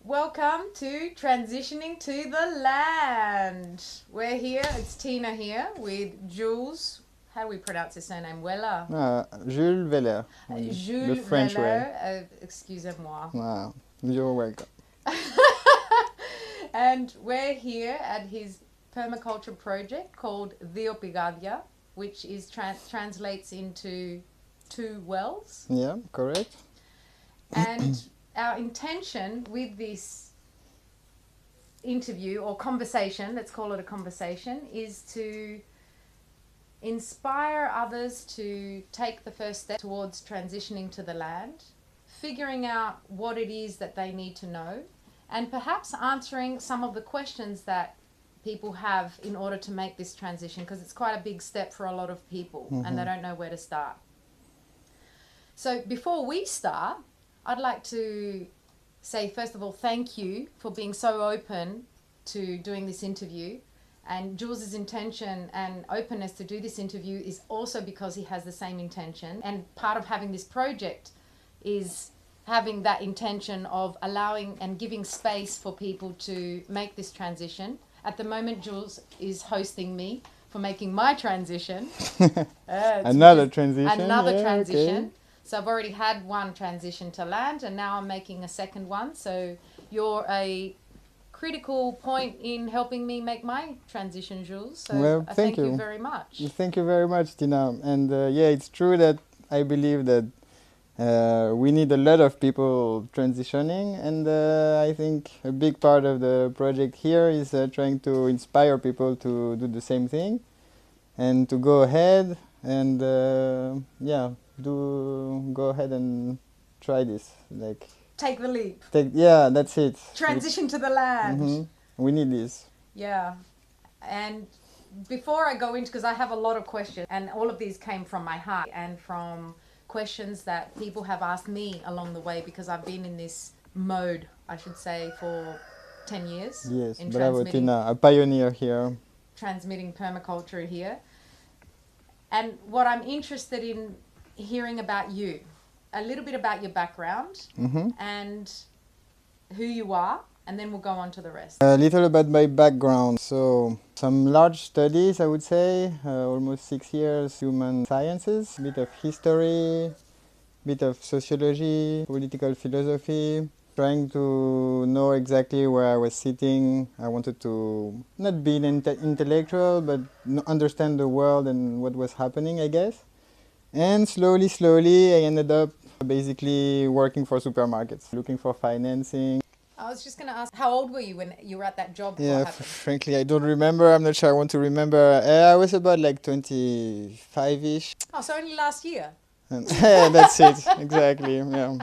Welcome to Transitioning to the Land. We're here, it's Tina here with Jules. How do we pronounce his surname? Weller? Jules Weiller. Jules the French Weller. way. Excusez-moi. Wow. You're welcome. And we're here at his permaculture project called Dio Pigadia, which is translates into two wells. Yeah, correct. And our intention with this interview or conversation, let's call it a conversation, is to inspire others to take the first step towards transitioning to the land, figuring out what it is that they need to know, and perhaps answering some of the questions that people have in order to make this transition, because it's quite a big step for a lot of people and they don't know where to start. So before we start, I'd like to say, first of all, thank you for being so open to doing this interview. And Jules's intention and openness to do this interview is also because he has the same intention. And part of having this project is having that intention of allowing and giving space for people to make this transition. At the moment, Jules is hosting me for making my transition. Another transition. Okay. Okay. So I've already had one transition to land, and now I'm making a second one. So you're a critical point in helping me make my transition, Jules. So Well, I thank thank you you. very much. Thank you very much, Tina. And yeah, it's true that I believe that we need a lot of people transitioning, and I think a big part of the project here is trying to inspire people to do the same thing and to go ahead and go ahead and try this. Take the leap. That's it. Transition to the land. Mhm. We need this. Yeah. And before I go into, because I have a lot of questions, and all of these came from my heart and from questions that people have asked me along the way, because I've been in this mode, I should say, for 10 years. Yes, in bravo Tina, a pioneer here. Transmitting permaculture here. And what I'm interested in hearing about you, a little bit about your background and who you are, and then we'll go on to the rest. A little about my background. So some large studies, I would say, almost 6 years, human sciences, a bit of history, bit of sociology, political philosophy, trying to know exactly where I was sitting. I wanted to not be an intellectual, but understand the world and what was happening, I guess. And slowly, I ended up basically working for supermarkets, looking for financing. I was just going to ask, how old were you when you were at that job? Yeah, frankly, I don't remember. I'm not sure I want to remember. I was about like 25-ish. Oh, so only last year? Yeah, that's it. Exactly. Yeah.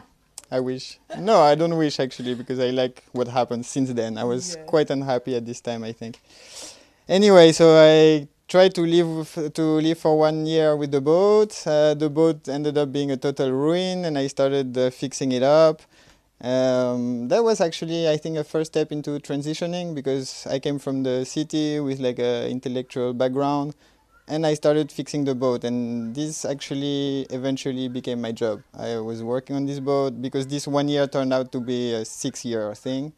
I wish. No, I don't wish actually, because I like what happened since then. I was quite unhappy at this time, I think. Anyway, so I tried to live for 1 year with the boat. The boat ended up being a total ruin, and I started fixing it up. That was actually, I think, a first step into transitioning, because I came from the city with like an intellectual background, and I started fixing the boat, and this actually eventually became my job. I was working on this boat because this 1 year turned out to be a 6-year thing,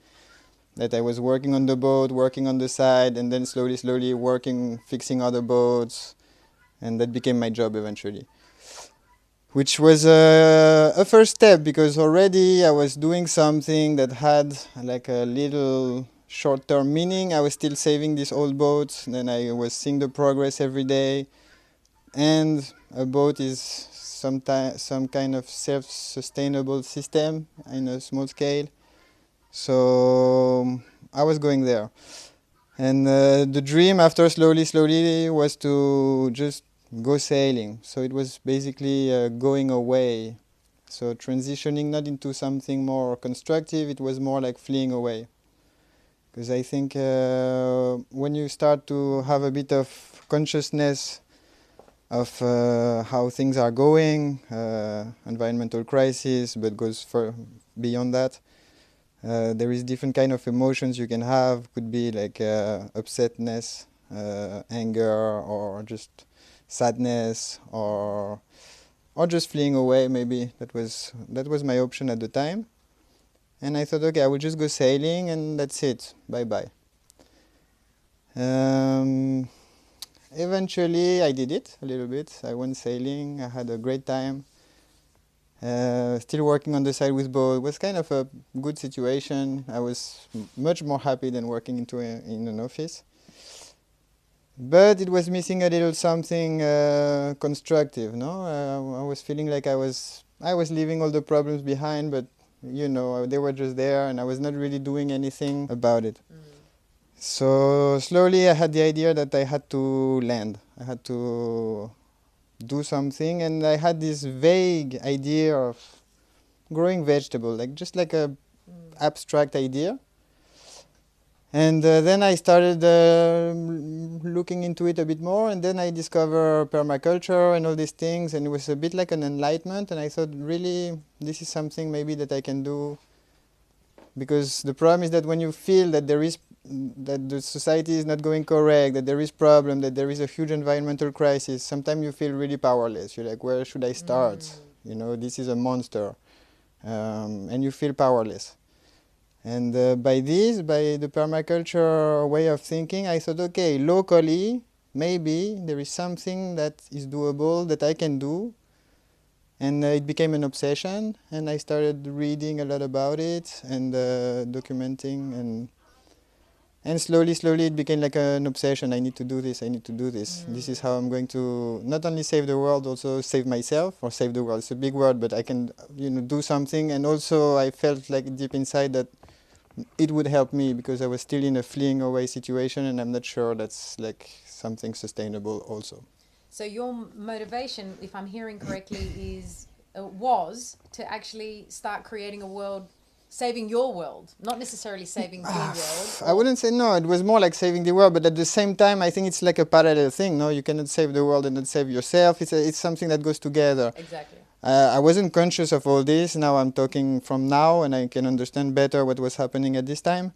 that I was working on the boat, working on the side, and then slowly working, fixing other boats, and that became my job eventually. Which was a first step, because already I was doing something that had like a little short-term meaning. I was still saving these old boats, and then I was seeing the progress every day. And a boat is some kind of self-sustainable system in a small scale. So I was going there. And the dream after slowly was to just go sailing. So it was basically going away. So transitioning not into something more constructive, it was more like fleeing away. Because I think when you start to have a bit of consciousness of how things are going, environmental crisis, but goes far beyond that, there is different kind of emotions you can have. Could be like upsetness, anger, or just sadness, or or just fleeing away. Maybe that was my option at the time. And I thought, okay, I will just go sailing, and that's it. Bye bye. Eventually, I did it a little bit. I went sailing. I had a great time. Still working on the side with boat. It was kind of a good situation. I was much more happy than working in an office. But it was missing a little something constructive, no? I was feeling like I was leaving all the problems behind, but you know, they were just there, and I was not really doing anything about it. So slowly I had the idea that I had to land. I had to do something, and I had this vague idea of growing vegetable, like just like a abstract idea. And then I started looking into it a bit more, and then I discovered permaculture and all these things, and it was a bit like an enlightenment, and I thought, really, this is something maybe that I can do. Because the problem is that when you feel that that the society is not going correct, that there is problem, that there is a huge environmental crisis, sometimes you feel really powerless. You're like, where should I start? You know, this is a monster. And you feel powerless. And by the permaculture way of thinking, I thought, okay, locally, maybe there is something that is doable, that I can do. And it became an obsession, and I started reading a lot about it and documenting, and slowly it became like an obsession. I need to do this, I need to do this. This is how I'm going to not only save the world, also save myself, or save the world. It's a big word, but I can, you know, do something. And also I felt like deep inside that it would help me, because I was still in a fleeing away situation, and I'm not sure that's like something sustainable also. So your motivation, if I'm hearing correctly, was to actually start creating a world, saving your world, not necessarily saving the world. I wouldn't say no. It was more like saving the world, but at the same time, I think it's like a parallel thing. No, you cannot save the world and not save yourself. It's something that goes together. Exactly. I wasn't conscious of all this. Now I'm talking from now, and I can understand better what was happening at this time.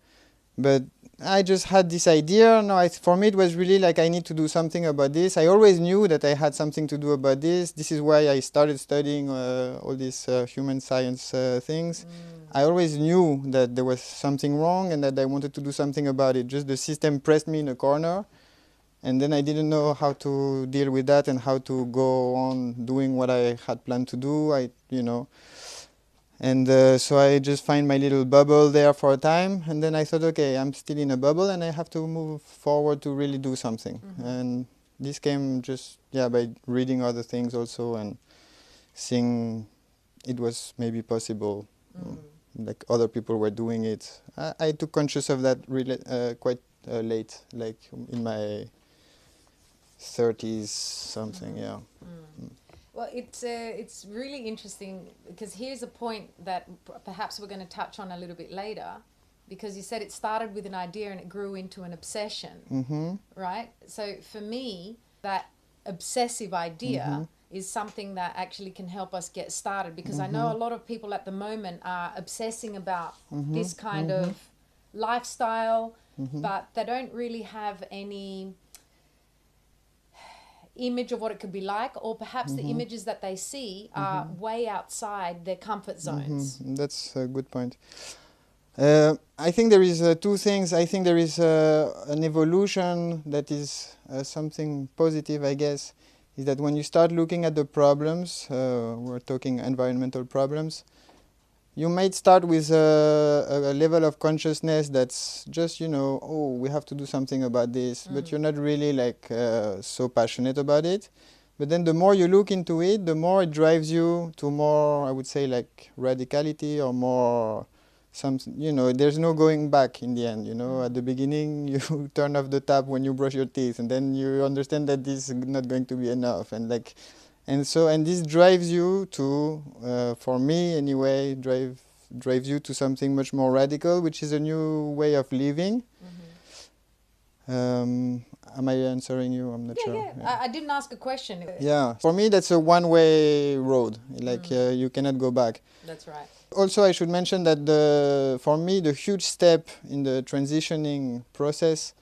But I just had this idea. No, for me it was really like I need to do something about this. I always knew that I had something to do about this. This is why I started studying all these human science things. I always knew that there was something wrong and that I wanted to do something about it. Just the system pressed me in a corner, and then I didn't know how to deal with that and how to go on doing what I had planned to do. And so I just find my little bubble there for a time, and then I thought, okay, I'm still in a bubble and I have to move forward to really do something. And this came just, by reading other things also and seeing it was maybe possible, like other people were doing it. I took conscious of that really quite late, like in my 30s something, Well, it's really interesting, because here's a point that perhaps we're going to touch on a little bit later, because you said it started with an idea and it grew into an obsession, right? So for me, that obsessive idea is something that actually can help us get started, because I know a lot of people at the moment are obsessing about this kind of lifestyle, but they don't really have any image of what it could be like, or perhaps the images that they see are way outside their comfort zones. That's a good point. I think there is two things. I think there is an evolution that is something positive, I guess, is that when you start looking at the problems, we're talking environmental problems, you might start with a level of consciousness that's just, oh, we have to do something about this, but you're not really like so passionate about it. But then the more you look into it, the more it drives you to more, I would say, like radicality, or more something, there's no going back in the end, At the beginning, you turn off the tap when you brush your teeth, and then you understand that this is not going to be enough, and this drives you to, for me anyway, drives you to something much more radical, which is a new way of living. Am I answering you? I'm not sure. Yeah. I didn't ask a question. Yeah, for me that's a one-way road. Like you cannot go back. That's right. Also, I should mention that for me the huge step in the transitioning process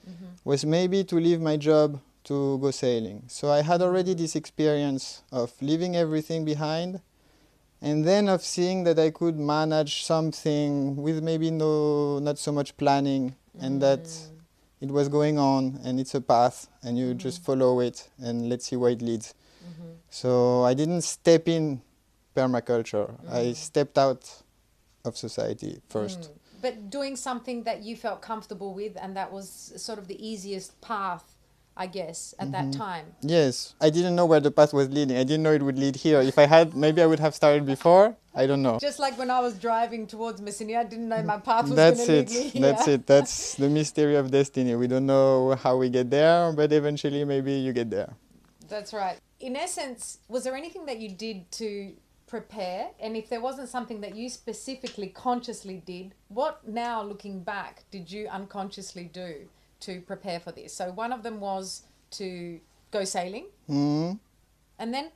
was maybe to leave my job to go sailing. So I had already this experience of leaving everything behind, and then of seeing that I could manage something with maybe not so much planning, and that it was going on, and it's a path, and you just follow it, and let's see where it leads. So I didn't step in permaculture. I stepped out of society first. But doing something that you felt comfortable with, and that was sort of the easiest path, I guess, at that time. Yes, I didn't know where the path was leading. I didn't know it would lead here. If I had, maybe I would have started before. I don't know. Just like when I was driving towards Messina, I didn't know my path was going to lead me here. That's it. That's the mystery of destiny. We don't know how we get there, but eventually maybe you get there. That's right. In essence, was there anything that you did to prepare? And if there wasn't something that you specifically consciously did, what now looking back did you unconsciously do to prepare for this? So one of them was to go sailing. And then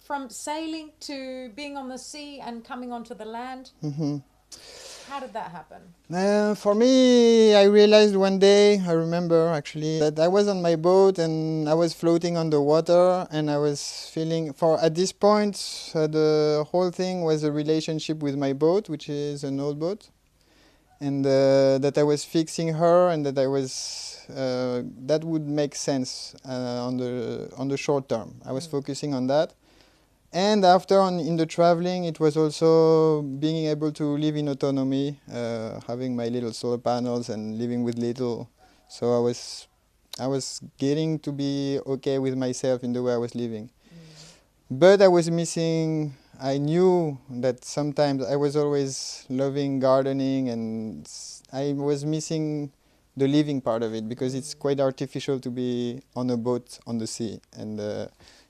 from sailing to being on the sea and coming onto the land, how did that happen? For me, I realized one day, I remember actually, that I was on my boat and I was floating on the water, and I was feeling, at this point, the whole thing was a relationship with my boat, which is an old boat, and that I was fixing her, and that I was, that would make sense on the short term. I was focusing on that. And after in the traveling, it was also being able to live in autonomy, having my little solar panels and living with little. So I was getting to be okay with myself in the way I was living. But I was missing, I knew that sometimes I was always loving gardening, and I was missing the living part of it, because it's quite artificial to be on a boat on the sea. And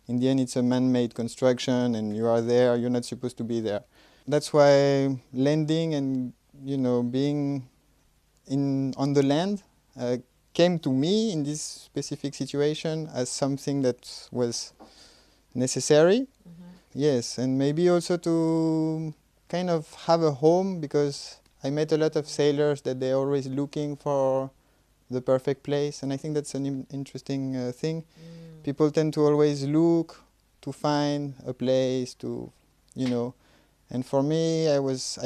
in the end, it's a man-made construction, and you are there, you're not supposed to be there. That's why landing and, being on the land came to me in this specific situation as something that was necessary. Yes, and maybe also to kind of have a home, because I met a lot of sailors that they're always looking for the perfect place, and I think that's an interesting thing. People tend to always look to find a place to, and for me, I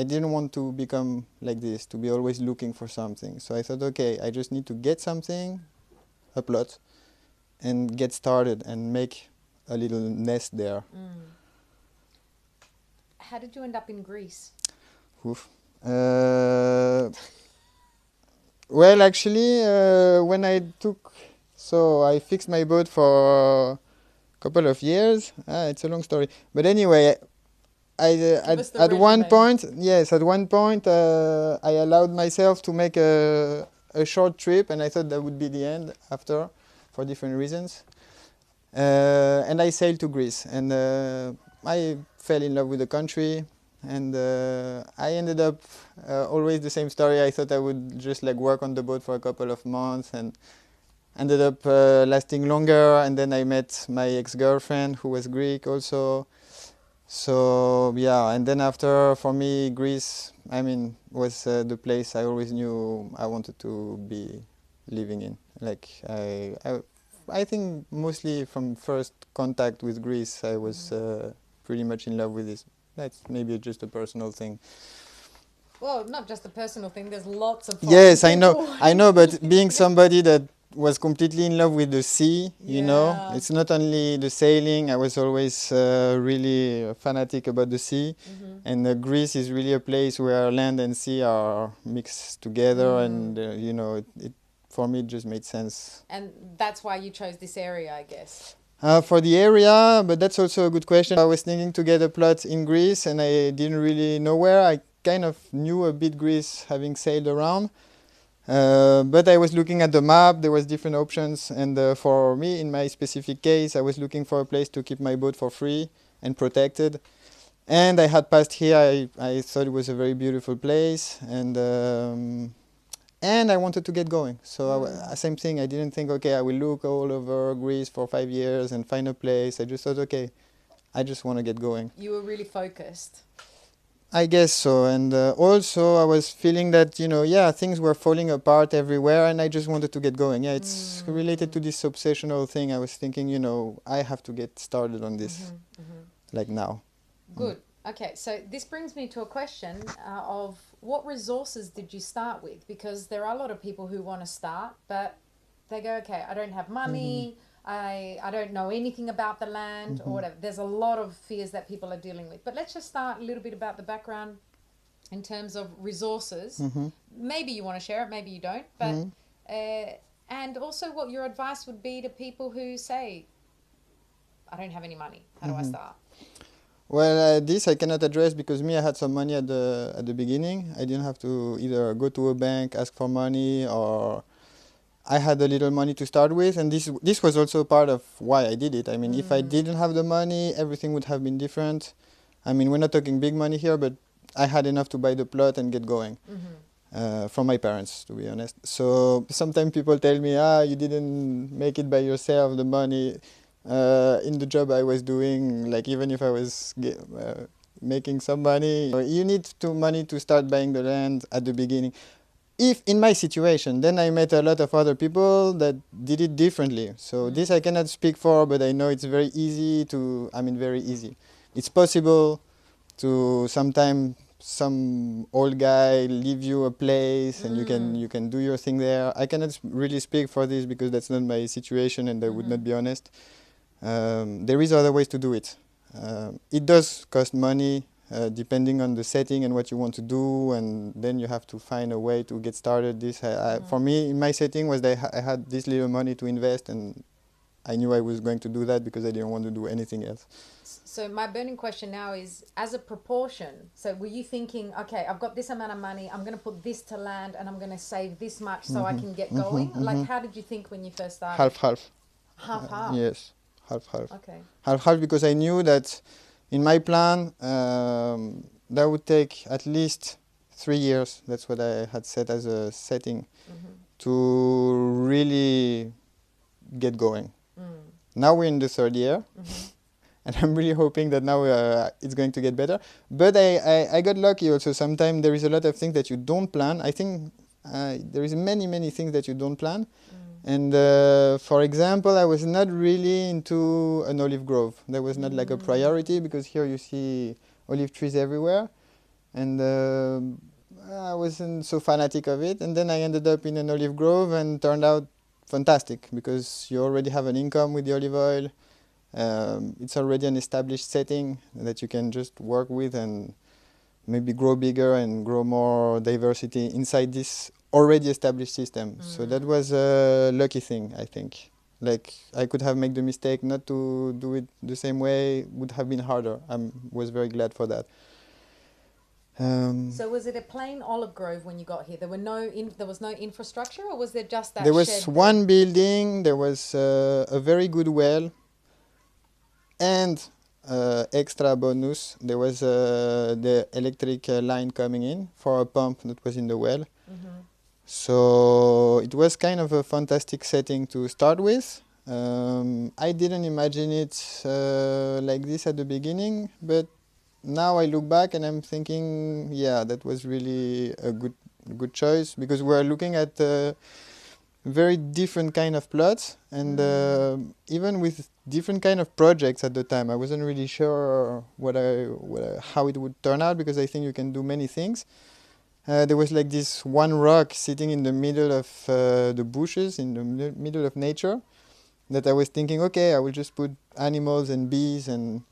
didn't want to become like this, to be always looking for something. So I thought, okay, I just need to get something, a plot, and get started and make a little nest there. How did you end up in Greece? Oof. Well, actually, when I fixed my boat for a couple of years. It's a long story. But anyway, at one point, I allowed myself to make a short trip, and I thought that would be the end after, for different reasons. And I sailed to Greece, and I fell in love with the country. And I ended up always the same story. I thought I would just work on the boat for a couple of months, and ended up lasting longer. And then I met my ex-girlfriend, who was Greek also. So yeah, and then after, for me, Greece, was the place I always knew I wanted to be living in. I think mostly from first contact with Greece, I was pretty much in love with this. That's maybe just a personal thing. Well, not just a personal thing. There's lots of. Yes, I know, but being somebody that was completely in love with the sea, it's not only the sailing. I was always really fanatic about the sea, and Greece is really a place where land and sea are mixed together, and it for me it just made sense. And that's why you chose this area, I guess. For the area, but that's also a good question. I was thinking to get a plot in Greece, and I didn't really know where. I kind of knew a bit Greece, having sailed around. But I was looking at the map, there was different options, and for me, in my specific case, I was looking for a place to keep my boat for free and protected. And I had passed here, I thought it was a very beautiful place, and I wanted to get going. So same thing, I didn't think, okay, I will look all over Greece for 5 years and find a place. I just thought, okay, I just want to get going. You were really focused. I guess so. And also I was feeling that, yeah, things were falling apart everywhere and I just wanted to get going. Yeah, it's related to this obsessional thing. I was thinking, I have to get started on this, like now. Good. Okay, so this brings me to a question of what resources did you start with? Because there are a lot of people who want to start, but they go, okay, I don't have money, I don't know anything about the land or whatever. There's a lot of fears that people are dealing with. But let's just start a little bit about the background in terms of resources. Maybe you want to share it, maybe you don't. But and also what your advice would be to people who say, I don't have any money. How do I start? Well, this I cannot address because I had some money at the beginning. I didn't have to either go to a bank, ask for money, or I had a little money to start with, and this was also part of why I did it. I mean, if I didn't have the money, everything would have been different. I mean, we're not talking big money here, but I had enough to buy the plot and get going. From my parents, to be honest. So sometimes people tell me, you didn't make it by yourself, the money. In the job I was doing, like even if I was making some money, you need money to start buying the land at the beginning. If in my situation, then I met a lot of other people that did it differently. So this I cannot speak for, but I know it's very easy very easy. It's possible to sometimes some old guy leave you a place and you can do your thing there. I cannot really speak for this because that's not my situation and I would not be honest. There is other ways to do it. It does cost money depending on the setting and what you want to do, and then you have to find a way to get started. For me, in my setting, was that I had this little money to invest, and I knew I was going to do that because I didn't want to do anything else. So my burning question now is, as a proportion, so were you thinking, okay, I've got this amount of money, I'm going to put this to land, and I'm going to save this much so I can get going? Like, how did you think when you first started? Half-half. Half-half? Yes. Half-half. Okay. Half-half because I knew that in my plan that would take at least 3 years. That's what I had set as a setting to really get going. Now we're in the 3rd year and I'm really hoping that now it's going to get better. But I got lucky also. Sometimes there is a lot of things that you don't plan. I think there is many things that you don't plan. And for example, I was not really into an olive grove. That was not like a priority because here you see olive trees everywhere. And I wasn't so fanatic of it. And then I ended up in an olive grove and turned out fantastic because you already have an income with the olive oil. It's already an established setting that you can just work with and maybe grow bigger and grow more diversity inside this already established system. So that was a lucky thing, I think. Like I could have made the mistake not to do it the same way, would have been harder. I was very glad for that. So was it a plain olive grove when you got here? There was no infrastructure, or was there just that There was shed one building, there was a very good well, and extra bonus, there was the electric line coming in for a pump that was in the well. So it was kind of a fantastic setting to start with. I didn't imagine it like this at the beginning, but now I look back and I'm thinking, yeah, that was really a good choice because we're looking at very different kind of plots and even with different kind of projects at the time. I wasn't really sure how it would turn out because I think you can do many things. There was like this one rock sitting in the middle of the bushes, in the middle of nature, that I was thinking, okay, I will just put animals and bees, and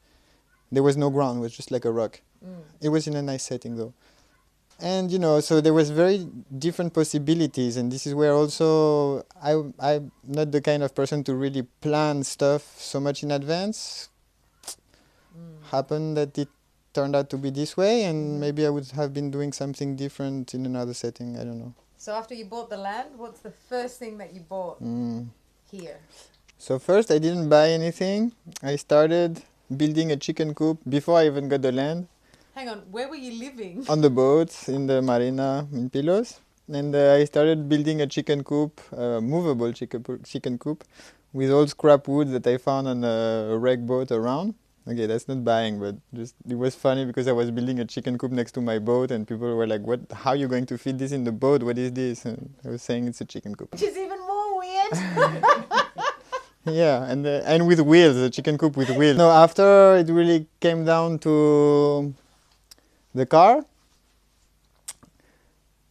there was no ground, it was just like a rock. It was in a nice setting though. And so there was very different possibilities, and this is where also I'm not the kind of person to really plan stuff so much in advance. Happened that it turned out to be this way, and maybe I would have been doing something different in another setting, I don't know. So after you bought the land, what's the first thing that you bought here? So first I didn't buy anything. I started building a chicken coop before I even got the land. Hang on, where were you living? On the boat in the marina in Pilos. And I started building a chicken coop, movable chicken coop, with old scrap wood that I found on a wreck boat around. Okay, that's not buying, but just it was funny because I was building a chicken coop next to my boat, and people were like, "What? How are you going to fit this in the boat? What is this?" And I was saying it's a chicken coop. Which is even more weird. Yeah, and with wheels, a chicken coop with wheels. No, after it really came down to the car,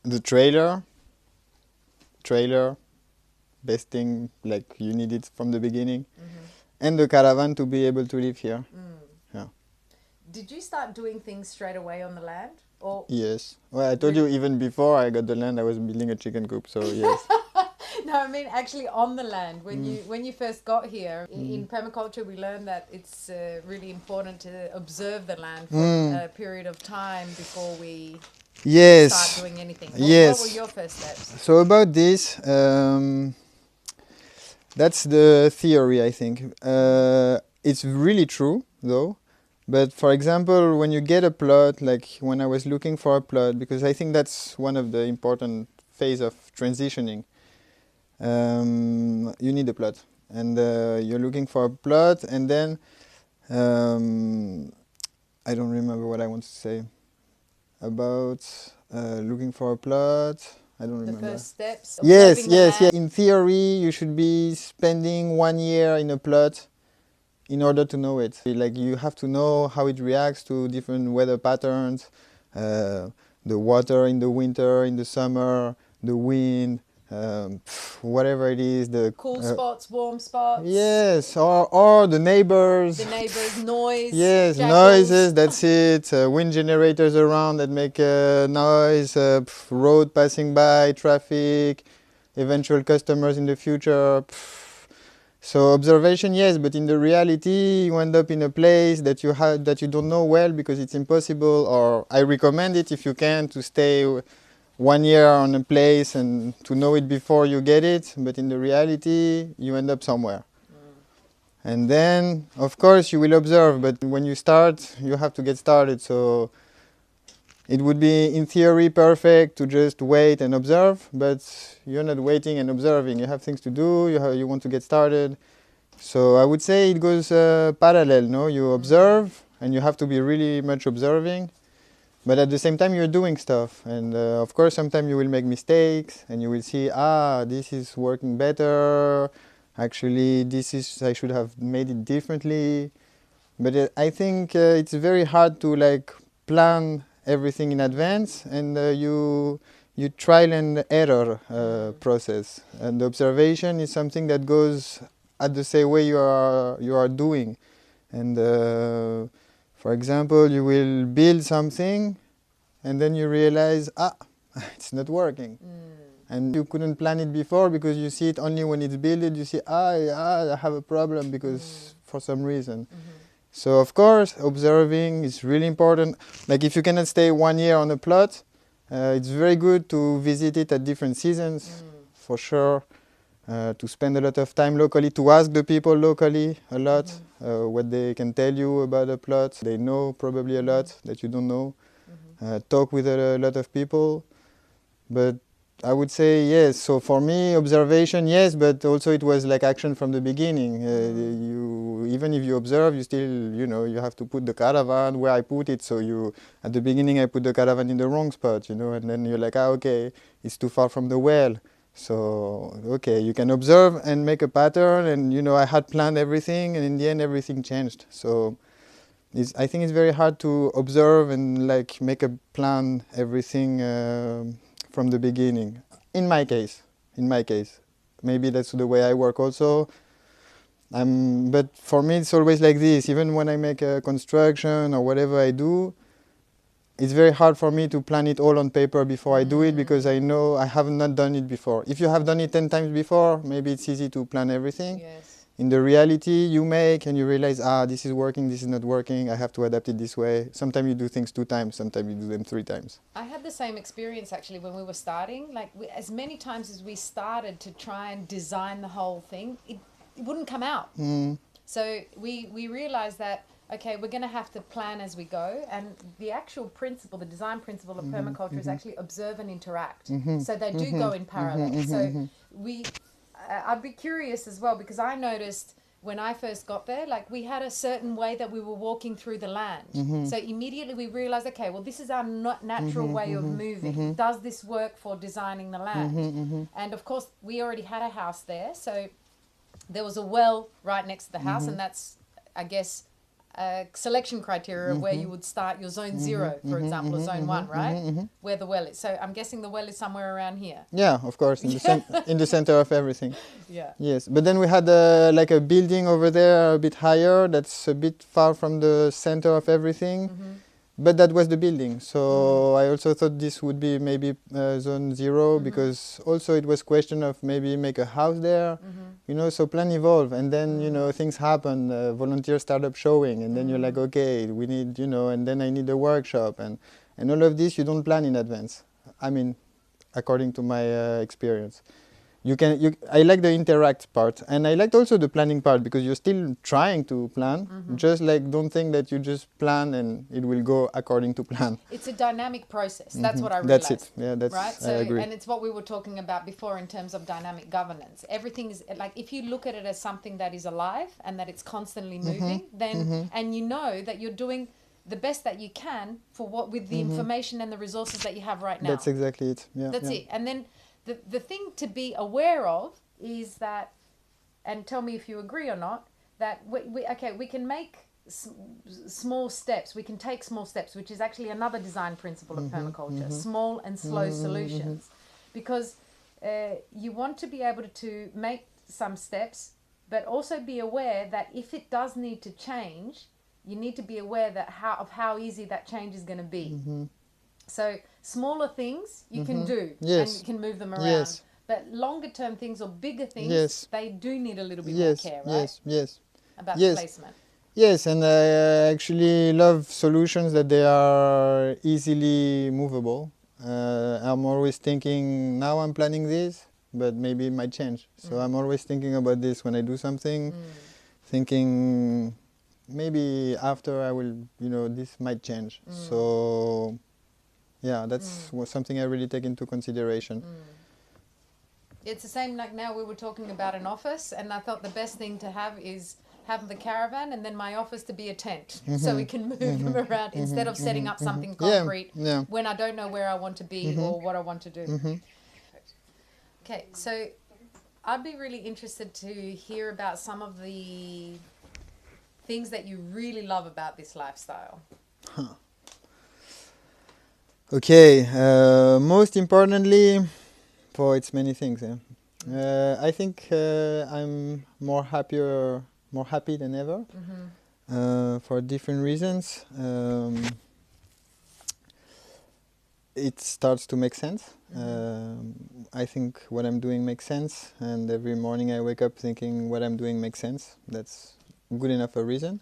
the trailer, best thing, like you need it from the beginning, and the caravan to be able to live here. Yeah. Did you start doing things straight away on the land? Or Yes. Well, I told you even before I got the land, I was building a chicken coop. So yes. no, I mean actually on the land. When you first got here in permaculture, we learned that it's really important to observe the land for a period of time before we start doing anything. What were your first steps? So about this, that's the theory, I think. It's really true, though. But for example, when you get a plot, like when I was looking for a plot, because I think that's one of the important phase of transitioning, you need a plot. And you're looking for a plot, and then I don't remember what I want to say about looking for a plot. I don't remember. The first steps. Yes. In theory, you should be spending 1 year in a plot in order to know it. Like you have to know how it reacts to different weather patterns, the water in the winter, in the summer, the wind, whatever it is, the cool spots, warm spots. Yes, or the neighbors. The neighbors, noise. Yes, jackals. noises, that's it. Wind generators around that make noise, road passing by, traffic, eventual customers in the future. So observation, yes, but in the reality, you end up in a place that you don't know well because it's impossible. Or I recommend it if you can to stay 1 year on a place and to know it before you get it. But in the reality, you end up somewhere. And then, of course, you will observe. But when you start, you have to get started. So it would be, in theory, perfect to just wait and observe, but you're not waiting and observing. You have things to do, you want to get started. So I would say it goes parallel, no? You observe, and you have to be really much observing, but at the same time you're doing stuff. And of course, sometimes you will make mistakes, and you will see, this is working better. Actually, I should have made it differently. But I think it's very hard to plan everything in advance, and you trial and error process, and the observation is something that goes at the same way you are doing. And for example, you will build something and then you realize it's not working, and you couldn't plan it before because you see it only when it's built. You see I have a problem because for some reason. So of course, observing is really important. Like if you cannot stay 1 year on a plot, it's very good to visit it at different seasons, for sure. To spend a lot of time locally, to ask the people locally a lot, what they can tell you about a plot. They know probably a lot that you don't know. Talk with a lot of people. But I would say yes. So for me, observation, yes, but also it was like action from the beginning. Even if you observe, you still, you have to put the caravan where I put it. So at the beginning, I put the caravan in the wrong spot, and then you're like, okay, it's too far from the well. So, okay, you can observe and make a pattern. And, I had planned everything, and in the end, everything changed. So I think it's very hard to observe and make a plan, everything from the beginning. In my case, maybe that's the way I work also. But for me, it's always like this. Even when I make a construction or whatever I do, it's very hard for me to plan it all on paper before I do it, because I know I have not done it before. If you have done it 10 times before, maybe it's easy to plan everything. Yes. In the reality, you make and you realize, this is working, this is not working, I have to adapt it this way. Sometimes you do things 2 times, sometimes you do them 3 times. I had the same experience actually when we were starting. As many times as we started to try and design the whole thing, it wouldn't come out. So we realized that, okay, we're going to have to plan as we go. And the actual principle, the design principle of permaculture is actually observe and interact. So they do go in parallel. So I'd be curious as well, because I noticed when I first got there, like we had a certain way that we were walking through the land. So immediately we realized, okay, well, this is our natural way of moving. Does this work for designing the land? And of course, we already had a house there. So there was a well right next to the house, and that's, I guess, a selection criteria of where you would start your zone 0, for example, or zone 1, right? Where the well is. So I'm guessing the well is somewhere around here. Yeah, of course, in the center of everything. Yeah. Yes, but then we had like a building over there a bit higher that's a bit far from the center of everything. But that was the building, so I also thought this would be maybe zone 0 because also it was question of maybe make a house there, you know, so plan evolve, and then, you know, things happen, volunteers start up showing, and then you're like, okay, we need, you know, and then I need a workshop, and all of this you don't plan in advance. I mean, according to my experience. I like the interact part, and I liked also the planning part because you're still trying to plan. Just like don't think that you just plan and it will go according to plan. It's a dynamic process. That's what I realized. That's it. Yeah, that's right. So, I agree. and it's what we were talking about before in terms of dynamic governance. Everything is like if you look at it as something that is alive and that it's constantly moving, then and you know that you're doing the best that you can for what with the information and the resources that you have right now. That's exactly it. Yeah. That's it. And then the thing to be aware of is that, and tell me if you agree or not, that we can make small steps. We can take small steps, which is actually another design principle of permaculture, small and slow solutions. Because you want to be able to make some steps, but also be aware that if it does need to change, you need to be aware that how easy that change is going to be. So smaller things you can do, and you can move them around. But longer term things or bigger things, they do need a little bit more care, right? About the placement. Yes, and I actually love solutions that they are easily movable. I'm always thinking, now I'm planning this, but maybe it might change. So I'm always thinking about this when I do something, thinking maybe after I will, you know, this might change. So yeah, that's something I really take into consideration. It's the same like now we were talking about an office, and I thought the best thing to have is have the caravan and then my office to be a tent so we can move them around instead of setting up something concrete when I don't know where I want to be or what I want to do. Okay, so I'd be really interested to hear about some of the things that you really love about this lifestyle. Okay, most importantly, for it's many things. I think I'm more happy than ever for different reasons. It starts to make sense. I think what I'm doing makes sense, and every morning I wake up thinking what I'm doing makes sense. That's good enough a reason.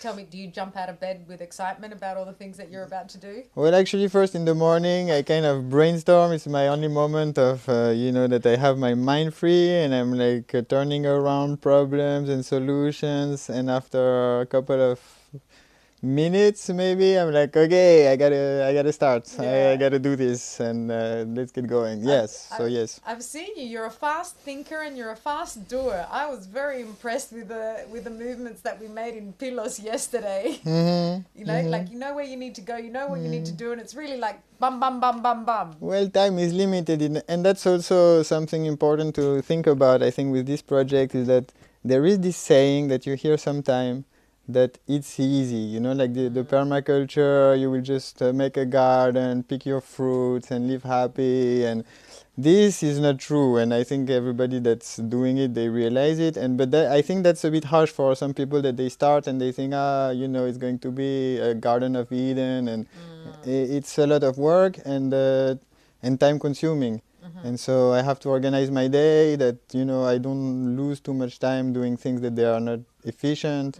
Tell me, do you jump out of bed with excitement about all the things that you're about to do? Well, actually, first in the morning, I kind of brainstorm. It's my only moment of, you know, that I have my mind free and I'm like turning around problems and solutions. And after a couple of minutes, maybe, I'm like, okay, I gotta start. I gotta do this, and let's get going. Yes. I've seen you. You're a fast thinker and you're a fast doer. I was very impressed with the movements that we made in Pilos yesterday. You know, like you know where you need to go, you know what you need to do, and it's really like bum bum bum bum bum. Well, time is limited, and that's also something important to think about. I think with this project is that there is this saying that you hear sometime, that it's easy, you know, like the permaculture, you will just make a garden, pick your fruits and live happy, and this is not true, and I think everybody that's doing it, they realize it, but I think that's a bit harsh for some people, that they start and they think, you know, it's going to be a Garden of Eden, and it's a lot of work and time consuming. And so I have to organize my day that, you know, I don't lose too much time doing things that they are not efficient.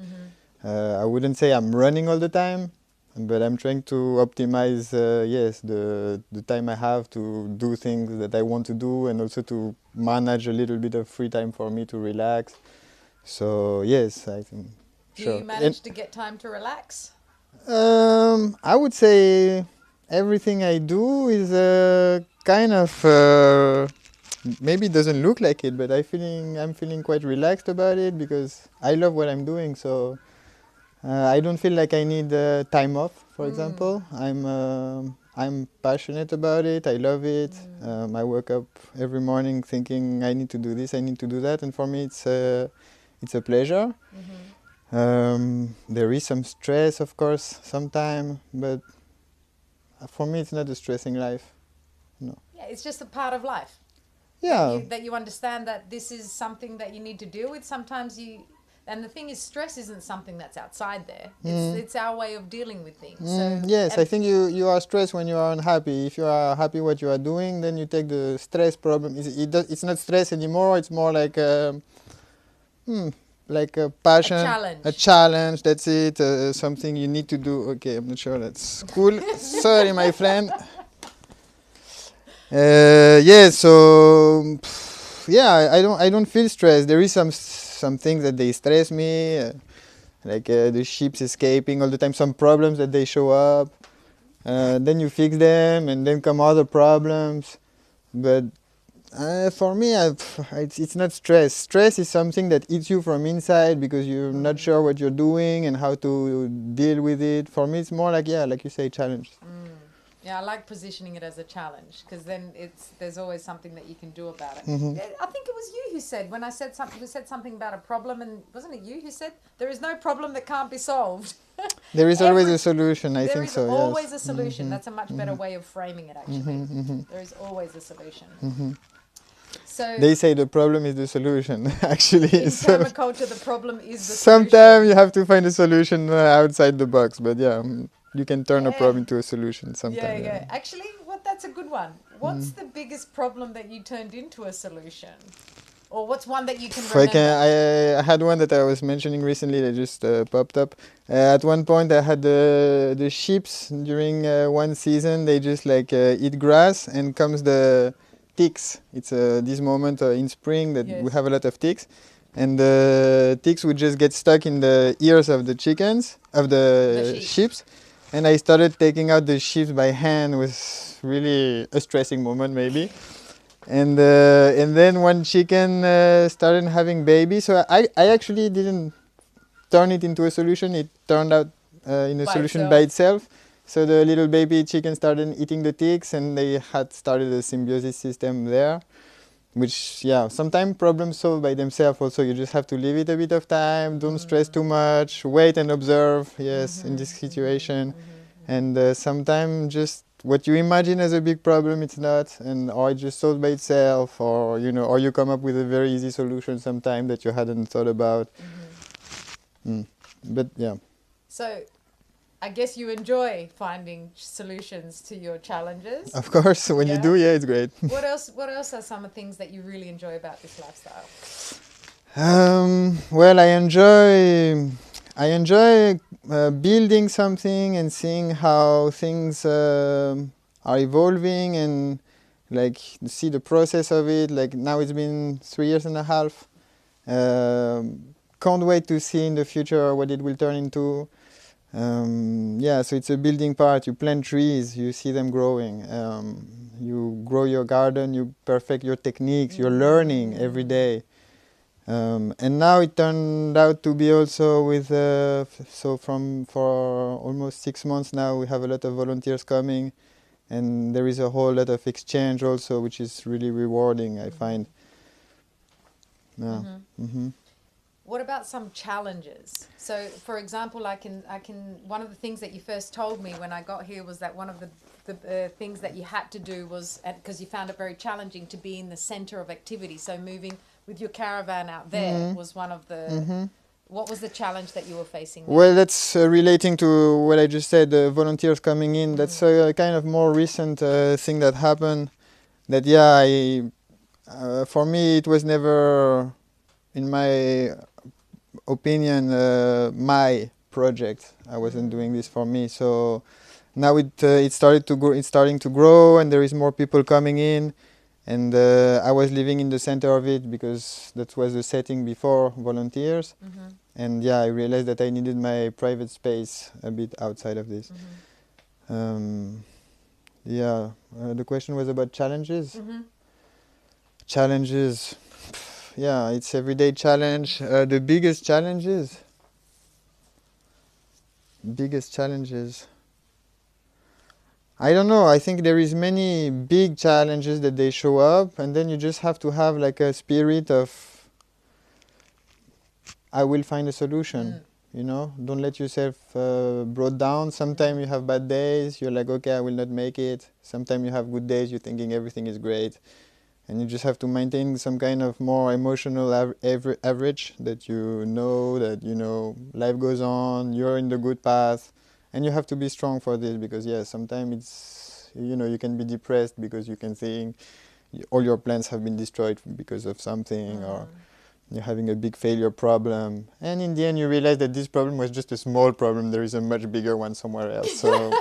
I wouldn't say I'm running all the time, but I'm trying to optimize, the time I have to do things that I want to do, and also to manage a little bit of free time for me to relax. So yes, I think. Do you manage to get time to relax? I would say everything I do is kind of maybe it doesn't look like it, but I'm feeling quite relaxed about it because I love what I'm doing. So I don't feel like I need time off, for example. I'm passionate about it. I love it. I wake up every morning thinking I need to do this, I need to do that, and for me it's a pleasure. There is some stress, of course, sometime, but for me it's not a stressing life. No. Yeah, it's just a part of life. Yeah. That you understand that this is something that you need to deal with. Sometimes and the thing is, stress isn't something that's outside there. It's our way of dealing with things. So, yes, I think you are stressed when you are unhappy. If you are happy what you are doing, then you take the stress problem. It's not stress anymore. It's more like like a passion, a challenge. That's it. Something you need to do. Okay, I'm not sure that's cool. Sorry, my friend. Yeah. So yeah, I don't feel stressed. There is some things that they stress me. Like the ships escaping all the time, some problems that they show up, then you fix them, and then come other problems. But for me, it's not stress. Stress is something that eats you from inside because you're not sure what you're doing and how to deal with it. For me, it's more like, yeah, like you say, challenge. Yeah, I like positioning it as a challenge because then there's always something that you can do about it. I think it was you who said, when I said something, we said something about a problem, and wasn't it you who said there is no problem that can't be solved? There is always a solution. I think so. There is always yes. a solution. That's a much better way of framing it. Actually, there is always a solution. So they say the problem is the solution. Actually, in permaculture, the problem is the solution. Sometimes you have to find a solution outside the box, but yeah. You can turn a problem into a solution sometimes. Yeah. Actually, that's a good one. What's the biggest problem that you turned into a solution? Or what's one that you can remember? I had one that I was mentioning recently that just popped up. At one point I had the sheep during one season. They just like eat grass, and comes the ticks. It's this moment in spring that we have a lot of ticks. And the ticks would just get stuck in the ears of the chickens, of the sheep. And I started taking out the sheep by hand. It was really a stressing moment, maybe. And then one chicken started having babies. So I actually didn't turn it into a solution. It turned out in a solution by itself. So the little baby chicken started eating the ticks, and they had started a symbiosis system there. Which, yeah, sometimes problems solved by themselves also. You just have to leave it a bit of time, don't stress too much, wait and observe, yes, in this situation. And sometimes just what you imagine as a big problem, it's not, or it just solved by itself, or, or you come up with a very easy solution sometime that you hadn't thought about. But, yeah. So, I guess you enjoy finding solutions to your challenges. Of course, when you do, yeah, it's great. What else are some of the things that you really enjoy about this lifestyle? Well, I enjoy building something and seeing how things are evolving, and like see the process of it. Like now it's been 3 years and a half. Can't wait to see in the future what it will turn into. Yeah, so it's a building part. You plant trees, you see them growing. You grow your garden, you perfect your techniques, you're learning every day. And now it turned out to be also with, for almost 6 months now, we have a lot of volunteers coming, and there is a whole lot of exchange also, which is really rewarding, I find. Yeah. What about some challenges? So, for example, one of the things that you first told me when I got here was that one of the things that you had to do was, because you found it very challenging to be in the center of activity. So moving with your caravan out there was one of the... What was the challenge that you were facing there? Well, that's relating to what I just said, the volunteers coming in. That's a kind of more recent thing that happened. That, yeah, for me it was never, in my opinion, my project. I wasn't doing this for me. So now it started to grow. It's starting to grow, and there is more people coming in. And I was living in the center of it because that was the setting before volunteers. And yeah, I realized that I needed my private space a bit outside of this. The question was about challenges. Challenges. Yeah, it's everyday challenge. The biggest challenges. I don't know. I think there is many big challenges that they show up, and then you just have to have like a spirit of, I will find a solution. You know, don't let yourself brought down. Sometimes you have bad days. You're like, okay, I will not make it. Sometimes you have good days. You're thinking everything is great, and you just have to maintain some kind of more emotional average that you know life goes on. You're in the good path. And you have to be strong for this because, yeah, sometimes it's, you can be depressed because you can think all your plans have been destroyed because of something or you're having a big failure problem. And in the end, you realize that this problem was just a small problem. There is a much bigger one somewhere else. So.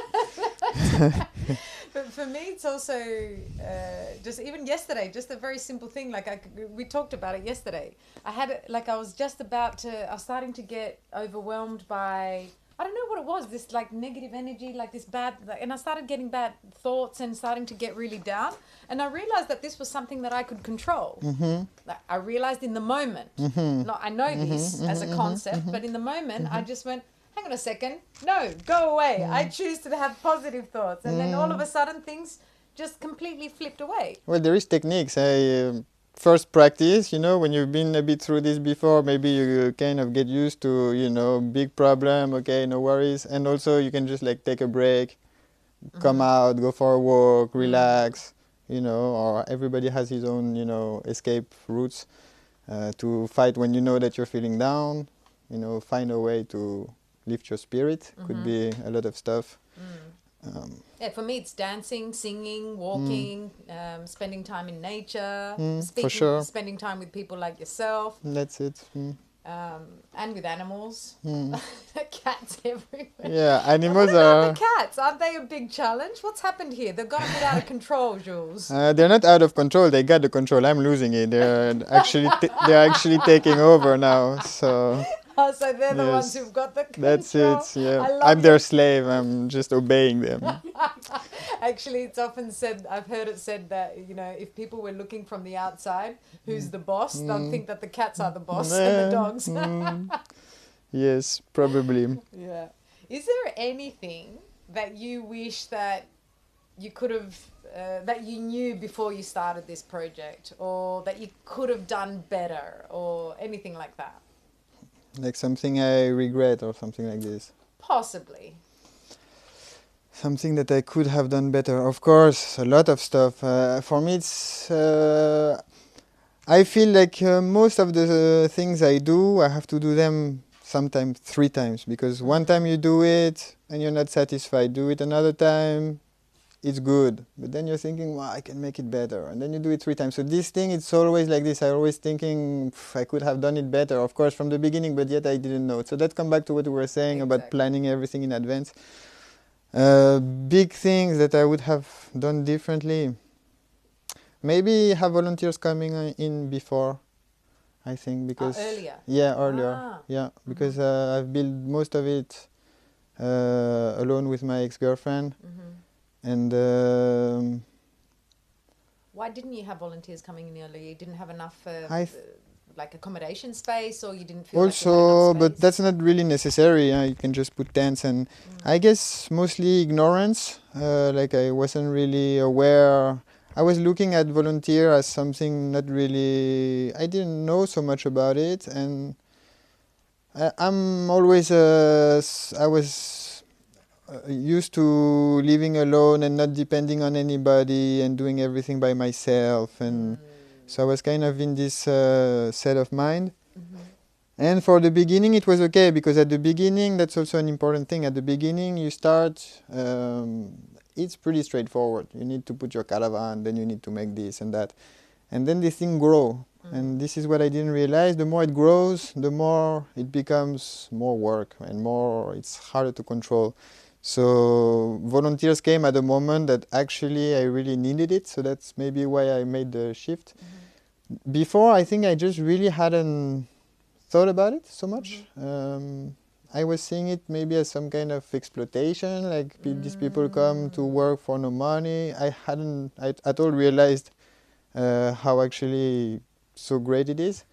But for me, it's also just even yesterday, just a very simple thing. Like we talked about it yesterday. I was starting to get overwhelmed by, I don't know what it was, this like negative energy, like this bad, and I started getting bad thoughts and starting to get really down. And I realized that this was something that I could control. Like I realized in the moment, I know this as a concept, but in the moment I just went, hang on a second, no, go away. I choose to have positive thoughts. And then all of a sudden things just completely flipped away. Well, there is techniques. First practice, when you've been a bit through this before, maybe you kind of get used to, big problem, okay, no worries. And also you can just like take a break, come out, go for a walk, relax, or everybody has his own, escape routes to fight when you know that you're feeling down, find a way to lift your spirit. Could be a lot of stuff. For me, it's dancing, singing, walking, spending time in nature, for sure. Spending time with people like yourself. That's it. And with animals. Cats everywhere. Yeah, animals are... the cats? Aren't they a big challenge? What's happened here? They've got a bit out of control, Jules. They're not out of control. They got the control. I'm losing it. They're actually taking over now. So... Oh, so they're the ones who've got the control. That's it, yeah. I'm their slave. I'm just obeying them. Actually, it's often said, I've heard it said that, if people were looking from the outside, who's the boss, they'll think that the cats are the boss and the dogs. Yes, probably. Yeah. Is there anything that you wish that you could have, that you knew before you started this project, or that you could have done better, or anything like that? Like something I regret or something like this? Possibly. Something that I could have done better. Of course, a lot of stuff. For me, it's... I feel like most of the things I do, I have to do them sometimes 3 times. Because one time you do it and you're not satisfied. Do it another time, it's good. But then you're thinking, well, I can make it better. And then you do it 3 times. So this thing, it's always like this. I'm always thinking, I could have done it better, of course, from the beginning, but yet I didn't know. So that comes back to what we were saying about planning everything in advance. Big things that I would have done differently. Maybe have volunteers coming in before, I think, because... earlier? Yeah, earlier. Yeah, because I've built most of it alone with my ex-girlfriend. And why didn't you have volunteers coming in earlier? You didn't have enough like accommodation space, or you didn't feel also, like you had enough space? But that's not really necessary. You can just put tents, and I guess mostly ignorance. Like I wasn't really aware. I was looking at volunteer as something not really. I didn't know so much about it, and I'm always. I was. Used to living alone and not depending on anybody and doing everything by myself, and so I was kind of in this set of mind. And for the beginning it was okay, because at the beginning, that's also an important thing. At the beginning you start, it's pretty straightforward. You need to put your caravan, then you need to make this and that, and then this thing grow. And this is what I didn't realize. The more it grows, the more it becomes more work and more it's harder to control. So volunteers came at a moment that actually I really needed it. So that's maybe why I made the shift. Before, I think I just really hadn't thought about it so much. I was seeing it maybe as some kind of exploitation, like these people come to work for no money. I hadn't at all realized how actually so great it is.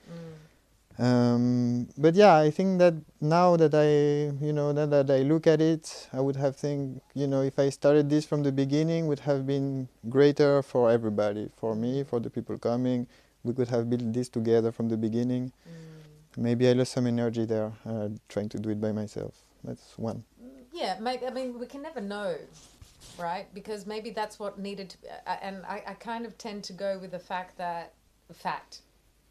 But yeah, I think that now that that I look at it, I would have think, if I started this from the beginning, would have been greater for everybody, for me, for the people coming. We could have built this together from the beginning. Maybe I lost some energy there, trying to do it by myself. That's one. Yeah, maybe. I mean, we can never know, right? Because maybe that's what needed to. And I kind of tend to go with the fact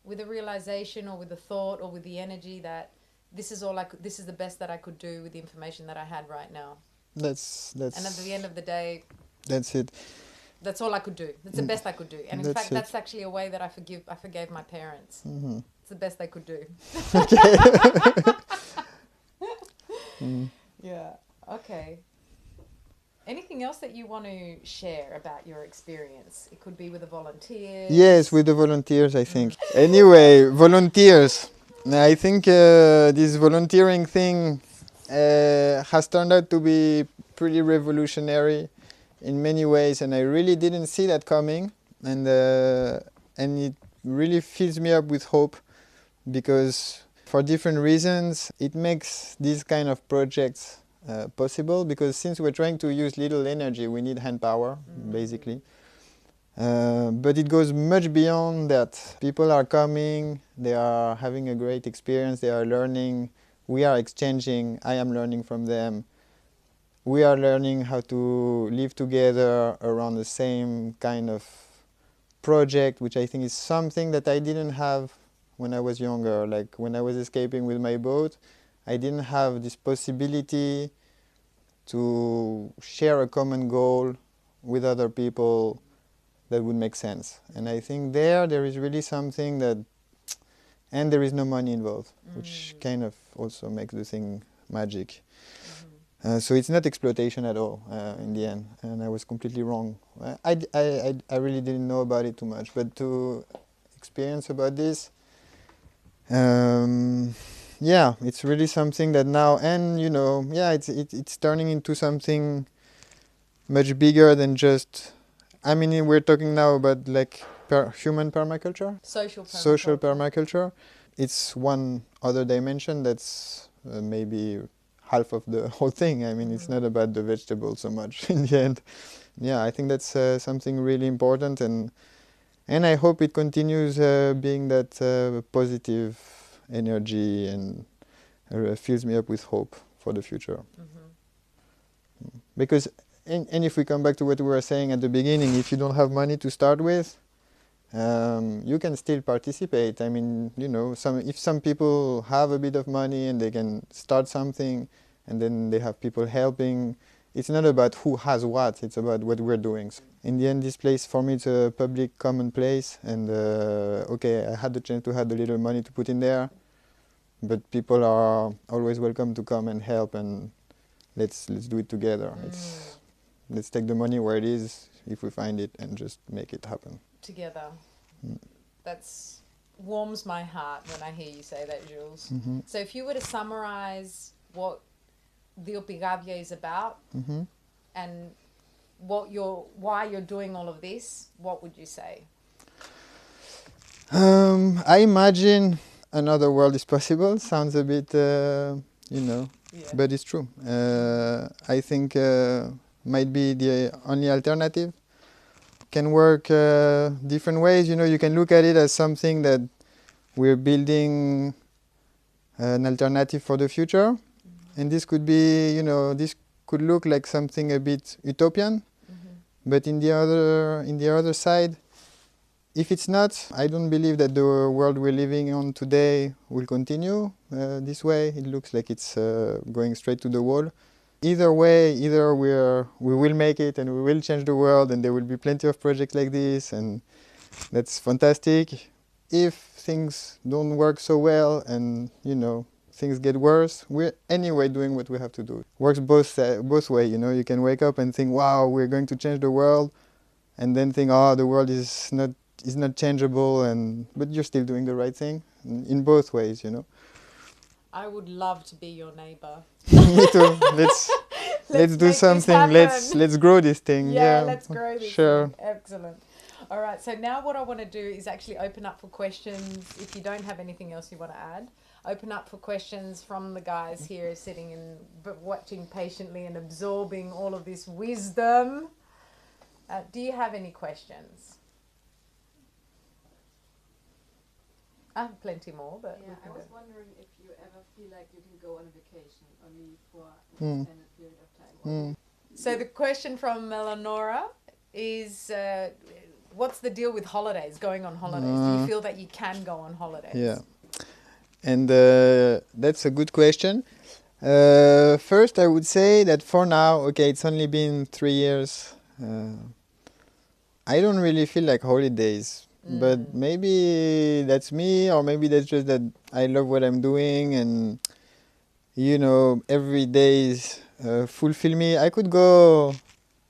with a realization or with a thought or with the energy that this is all this is the best that I could do with the information that I had right now. That's. And at the end of the day. That's it. That's all I could do. That's the best I could do. And in fact, that's actually a way that I forgave my parents. Mm-hmm. It's the best they could do. Yeah. Okay. Anything else that you want to share about your experience? It could be with the volunteers. Yes, with the volunteers, I think. Anyway, volunteers. I think this volunteering thing has turned out to be pretty revolutionary in many ways, and I really didn't see that coming, and it really fills me up with hope, because for different reasons it makes these kind of projects possible, because since we're trying to use little energy, we need hand power, basically. But it goes much beyond that. People are coming, they are having a great experience, they are learning, we are exchanging, I am learning from them. We are learning how to live together around the same kind of project, which I think is something that I didn't have when I was younger. Like when I was escaping with my boat, I didn't have this possibility to share a common goal with other people that would make sense. And I think there is really something that, and there is no money involved, which kind of also makes the thing magic. So it's not exploitation at all in the end, and I was completely wrong. I really didn't know about it too much, but to experience about this, yeah, it's really something that now, and it's turning into something much bigger than just. I mean, we're talking now about like human permaculture, social permaculture. It's one other dimension that's maybe half of the whole thing. I mean, it's not about the vegetables so much in the end. Yeah, I think that's something really important, and I hope it continues being that positive energy, and fills me up with hope for the future. Because, and if we come back to what we were saying at the beginning, if you don't have money to start with, you can still participate. I mean, if some people have a bit of money and they can start something, and then they have people helping, it's not about who has what, it's about what we're doing. So in the end, this place, for me, it's a public common place, and okay, I had the chance to have a little money to put in there, but people are always welcome to come and help, and let's do it together. Let's take the money where it is, if we find it, and just make it happen. Together. That's warms my heart when I hear you say that, Jules. So if you were to summarize what Dio Pigadia is about, and why you're doing all of this, what would you say? I imagine another world is possible. Sounds a bit, but it's true. I think might be the only alternative. Can work different ways. You can look at it as something that we're building an alternative for the future, and this could be, this could look like something a bit utopian. But in the other side, if it's not, I don't believe that the world we're living on today will continue this way. It looks like it's going straight to the wall. Either way, either we will make it and we will change the world, and there will be plenty of projects like this, and that's fantastic. If things don't work so well, and things get worse, we're anyway doing what we have to do. Works both ways. You can wake up and think, wow, we're going to change the world, and then think, oh, the world is not changeable, but you're still doing the right thing. In both ways. I would love to be your neighbor. Me too. Let's do something. Let's grow this thing. Yeah, let's grow this thing. Excellent. All right, so now what I want to do is actually open up for questions. If you don't have anything else you want to add, open up for questions from the guys here sitting and watching patiently and absorbing all of this wisdom. Do you have any questions? I have plenty more, but yeah, I was wondering if you ever feel like you can go on vacation only for an extended period of time. So the question from Eleonora is, what's the deal with holidays, going on holidays? Do you feel that you can go on holidays? Yeah, and that's a good question. First, I would say that for now, okay, it's only been 3 years. I don't really feel like holidays, but maybe that's me, or maybe that's just that I love what I'm doing, and you know, every day is fulfill me. I could go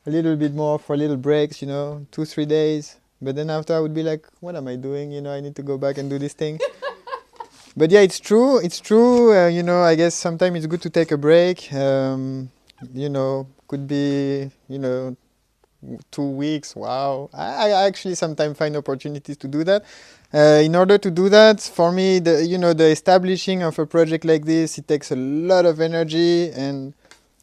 a little bit more for little breaks, you know, 2-3 days, but then after I would be like, what am I doing? You know, I need to go back and do this thing. But yeah, it's true. It's true. You know, I guess sometimes it's good to take a break. You know, could be, you know, 2 weeks. Wow. I actually sometimes find opportunities to do that. In order to do that, for me, the establishing of a project like this, it takes a lot of energy, and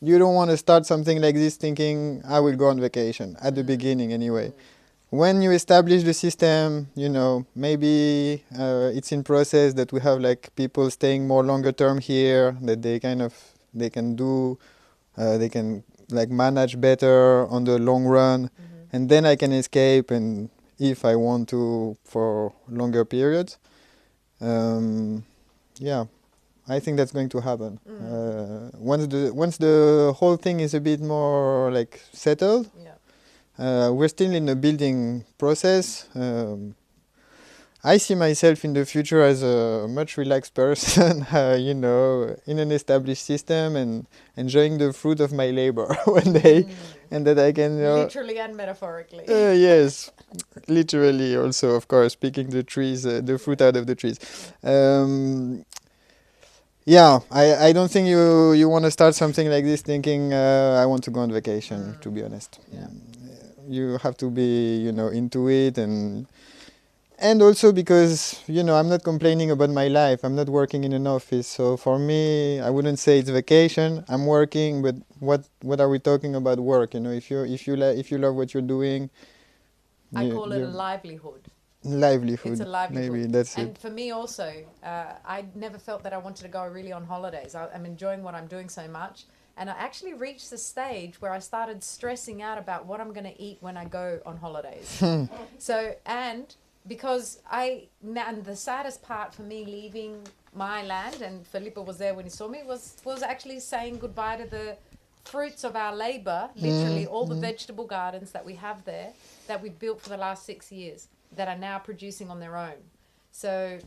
you don't want to start something like this thinking, I will go on vacation, at the beginning anyway. When you establish the system, you know, maybe it's in process that we have like people staying more longer term here, that they can like manage better on the long run, and then I can escape, and if I want to, for longer periods. Yeah, I think that's going to happen. Once the whole thing is a bit more like settled. We're still in the building process. I see myself in the future as a much relaxed person, you know, in an established system and enjoying the fruit of my labor one day, and that I can... literally and metaphorically. Yes, literally also, of course, picking the trees, the fruit out of the trees. Yeah, I don't think you want to start something like this thinking, I want to go on vacation, to be honest. Yeah. You have to be, you know, into it, and also because, you know, I'm not complaining about my life. I'm not working in an office, so for me, I wouldn't say it's vacation. I'm working, but what are we talking about work? You know, if you love what you're doing, I call it a livelihood. Livelihood. It's a livelihood. Maybe that's it. And for me also, I never felt that I wanted to go really on holidays. I'm enjoying what I'm doing so much. And I actually reached the stage where I started stressing out about what I'm going to eat when I go on holidays. So, and because and the saddest part for me leaving my land, and Felipe was there when he saw me, was actually saying goodbye to the fruits of our labor, literally all the vegetable gardens that we have there, that we've built for the last 6 years, that are now producing on their own. So,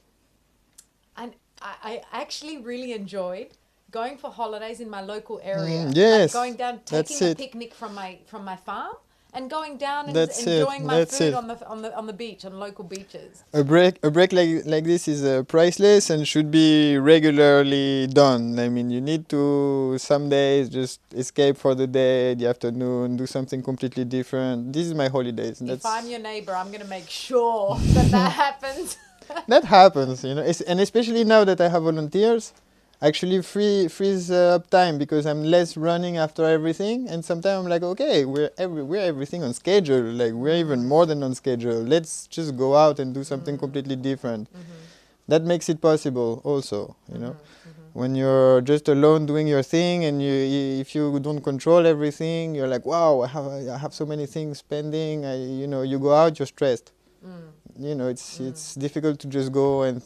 and I actually really enjoyed going for holidays in my local area. Yes, like going down, taking a picnic from my farm, and going down and enjoying my food on the beach, on local beaches. A break like this is priceless and should be regularly done. I mean, you need to some days just escape for the day, the afternoon, do something completely different. This is my holidays. If I'm your neighbor, I'm going to make sure that happens. That happens, you know, and especially now that I have volunteers. Actually frees up time because I'm less running after everything, and sometimes I'm like, okay, we're everything on schedule, like we're even more than on schedule. Let's just go out and do something completely different. That makes it possible also, you know. When you're just alone doing your thing, and if you don't control everything, you're like, wow, I have so many things pending. You know, you go out, you're stressed. You know, it's difficult to just go and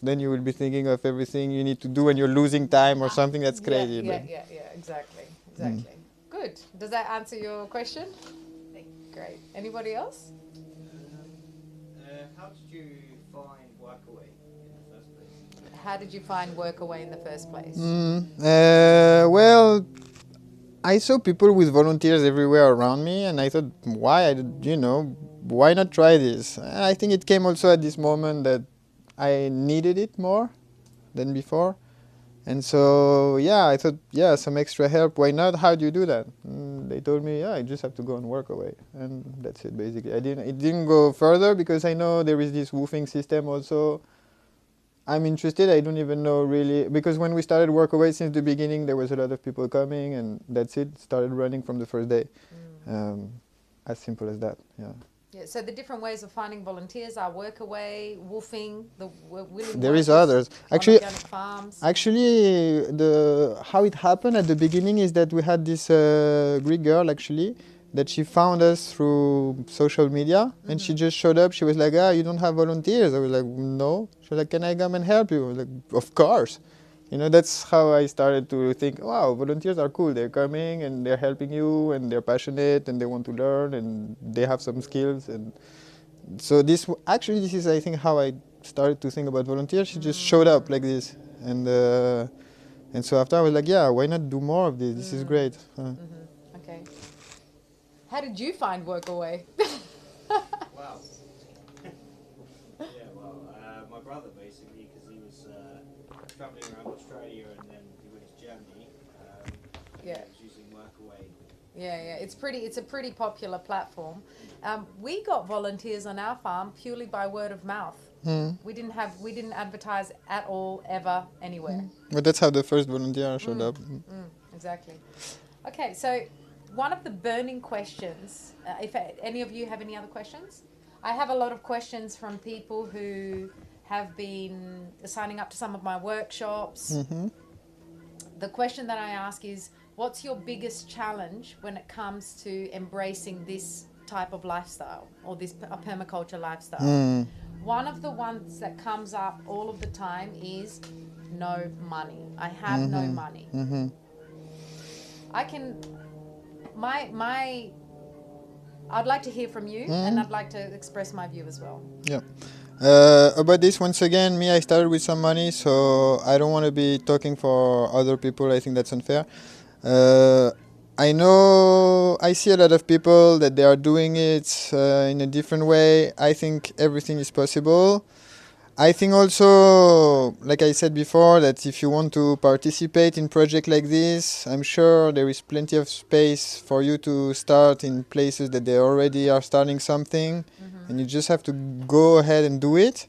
then you will be thinking of everything you need to do, and you're losing time or something. That's crazy. Yeah, exactly. Good. Does that answer your question? Great. Anybody else? How did you find Workaway in the first place? How did you find Workaway in the first place? Well, I saw people with volunteers everywhere around me, and I thought, why not try this? I think it came also at this moment that I needed it more than before. And so, yeah, I thought, yeah, some extra help. Why not? How do you do that? They told me, yeah, I just have to go and work away, and that's it basically. It didn't go further because I know there is this woofing system also. I'm interested. I don't even know really because when we started work away since the beginning, there was a lot of people coming, and that's it. Started running from the first day. As simple as that. Yeah. Yeah, so the different ways of finding volunteers are workaway, woofing, the willing There is workers others. on Actually, organic farms. Actually, how it happened at the beginning is that we had this Greek girl actually that she found us through social media, and she just showed up. She was like, you don't have volunteers? I was like, no. She was like, can I come and help you? I was like, of course. You know, that's how I started to think, wow, volunteers are cool. They're coming and they're helping you, and they're passionate and they want to learn and they have some skills. And so this is, I think, how I started to think about volunteers. She just showed up like this, and so after I was like, yeah, why not do more of this? This is great. Okay. How did you find workaway? Wow. Yeah, well, my brother basically, because he was travelling around Australia and then he went to Germany. Yeah. He was using Workaway. Yeah, it's a pretty popular platform. We got volunteers on our farm purely by word of mouth. We didn't advertise at all ever anywhere. But that's how the first volunteer showed up. Exactly. Okay, so one of the burning questions, if any of you have any other questions, I have a lot of questions from people who have been signing up to some of my workshops. The question that I ask is, what's your biggest challenge when it comes to embracing this type of lifestyle or this permaculture lifestyle? One of the ones that comes up all of the time is no money. I have no money. I can, I'd like to hear from you, and I'd like to express my view as well. Yeah. About this, once again, I started with some money, so I don't want to be talking for other people. I think that's unfair. I see a lot of people that they are doing it in a different way. I think everything is possible. I think also, like I said before, that if you want to participate in project like this, I'm sure there is plenty of space for you to start in places that they already are starting something, and you just have to go ahead and do it.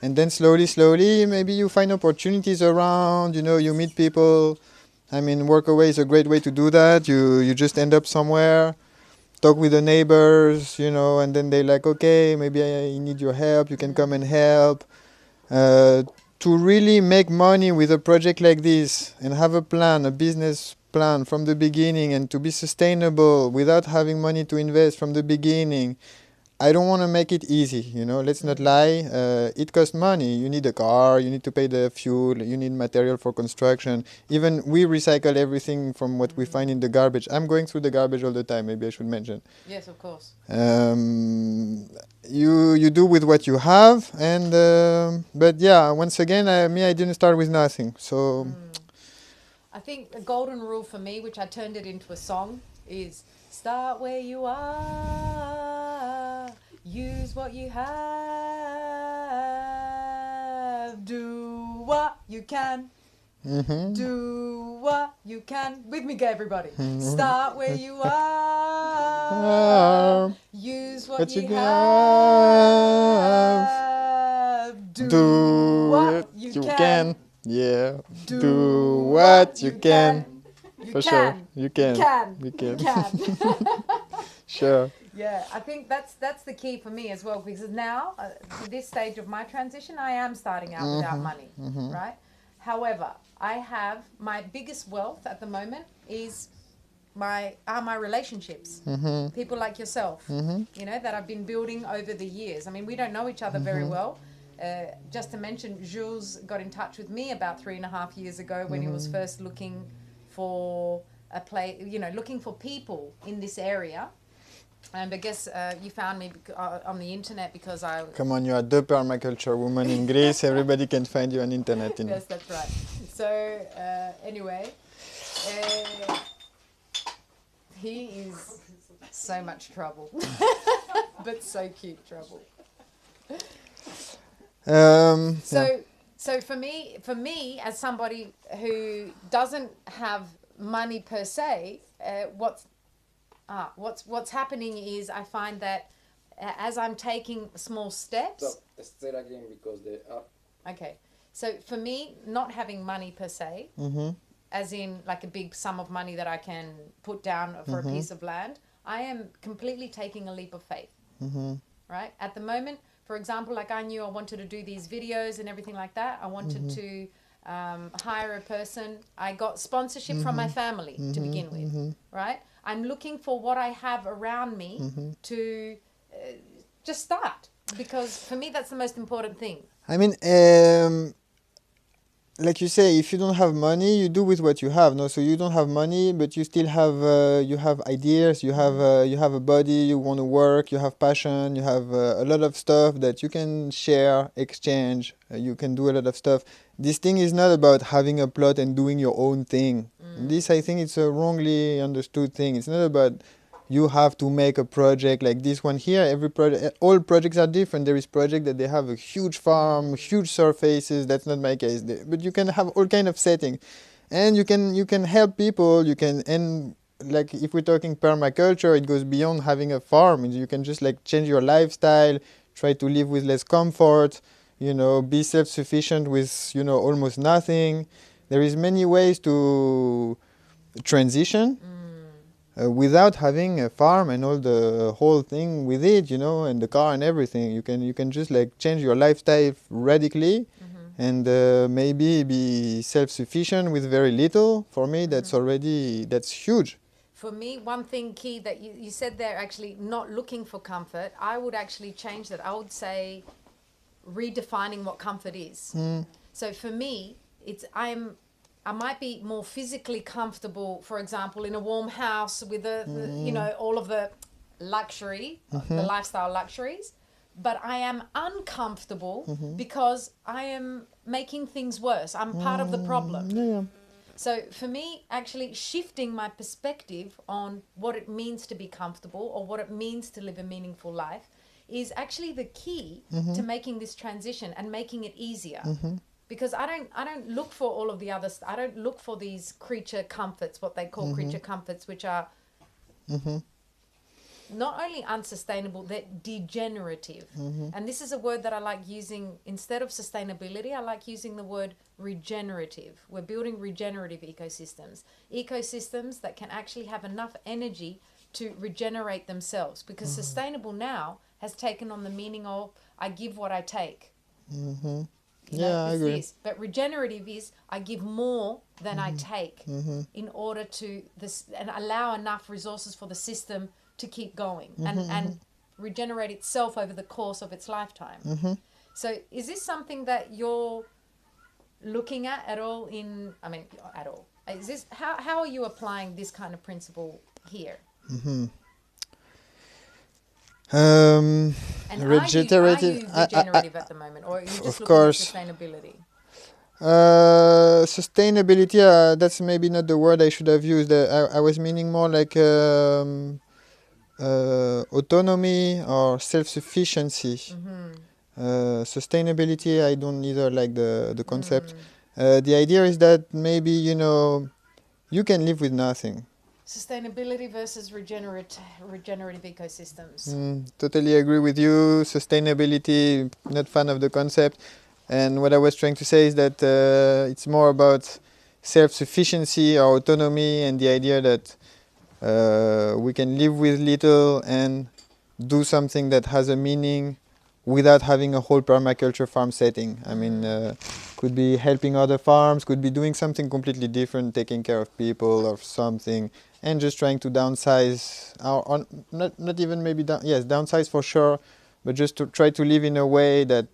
And then slowly, maybe you find opportunities around, you meet people. I mean, Workaway is a great way to do that. You just end up somewhere, talk with the neighbors, and then they're like, okay, maybe I need your help, you can come and help. To really make money with a project like this and have a plan, a business plan from the beginning, and to be sustainable without having money to invest from the beginning, I don't want to make it easy, let's not lie. It costs money. You need a car, you need to pay the fuel, you need material for construction. Even we recycle everything from what we find in the garbage. I'm going through the garbage all the time, maybe I should mention. Yes, of course. You do with what you have, and but yeah, once again, I didn't start with nothing. So I think a golden rule for me, which I turned it into a song, is start where you are, use what you have, do what you can, do what you can. With me, everybody. Start where you are, use what you have, do what you can. Yeah, do what you can. For sure, you can. You can. Sure. Yeah, I think that's the key for me as well, because now, at this stage of my transition, I am starting out without money, right? However, I have my biggest wealth at the moment is my relationships. People like yourself, that I've been building over the years. I mean, we don't know each other very well. Just to mention, Jules got in touch with me about 3.5 years ago when he was first looking for a place, looking for people in this area. And I guess you found me on the internet because I... Come on, you are the permaculture woman in Greece. Everybody can find you on internet. Yes, that's right. So, anyway, he is so much trouble. But so cute trouble. So for me, as somebody who doesn't have money per se, what's happening is I find that as I'm taking small steps. Stop. Say it again because they are. Okay, so for me, not having money per se, as in like a big sum of money that I can put down for a piece of land, I am completely taking a leap of faith. Right at the moment. For example, like I knew I wanted to do these videos and everything like that. I wanted to hire a person. I got sponsorship from my family to begin with, right? I'm looking for what I have around me to just start, because for me that's the most important thing. I mean, like you say, if you don't have money, you do with what you have. No, so you don't have money, but you still have you have ideas. You have a body. You want to work. You have passion. You have a lot of stuff that you can share, exchange. You can do a lot of stuff. This thing is not about having a plot and doing your own thing. This, I think, it's a wrongly understood thing. It's not about you have to make a project like this one here. Every project, all projects are different. There is project that they have a huge farm, huge surfaces. That's not my case. But you can have all kind of settings, and you can help people. You can, and like if we're talking permaculture, it goes beyond having a farm. You can just like change your lifestyle, try to live with less comfort. You know, be self-sufficient with almost nothing. There is many ways to transition. Without having a farm and all the whole thing with it, and the car and everything, you can just like change your lifestyle radically, and maybe be self-sufficient with very little. For me, that's huge. For me, one thing key that you said there, actually not looking for comfort, I would actually change that. I would say redefining what comfort is. So for me, I might be more physically comfortable, for example, in a warm house with all of the luxury, the lifestyle luxuries, but I am uncomfortable because I am making things worse. I'm part of the problem. Yeah. So for me, actually shifting my perspective on what it means to be comfortable or what it means to live a meaningful life is actually the key to making this transition and making it easier. Because I don't look for all of the others. I don't look for these creature comforts, what they call creature comforts, which are not only unsustainable, they're degenerative. And this is a word that I like using instead of sustainability. I like using the word regenerative. We're building regenerative ecosystems. Ecosystems that can actually have enough energy to regenerate themselves. Because sustainable now has taken on the meaning of I give what I take. I agree. But regenerative is I give more than I take in order to and allow enough resources for the system to keep going and regenerate itself over the course of its lifetime. So is this something that you're looking at all at all? Is this how are you applying this kind of principle here? And regenerative, are you regenerative at the moment, or are you just of looking course. at sustainability? Sustainability, that's maybe not the word I should have used. I was meaning more like autonomy or self-sufficiency. Sustainability, I don't either like the concept. The idea is that maybe, you can live with nothing. Sustainability versus regenerative ecosystems. Totally agree with you. Sustainability, not fan of the concept. And what I was trying to say is that it's more about self-sufficiency or autonomy, and the idea that we can live with little and do something that has a meaning without having a whole permaculture farm setting. I mean, could be helping other farms, could be doing something completely different, taking care of people or something, and just trying to downsize, not even maybe, downsize for sure, but just to try to live in a way that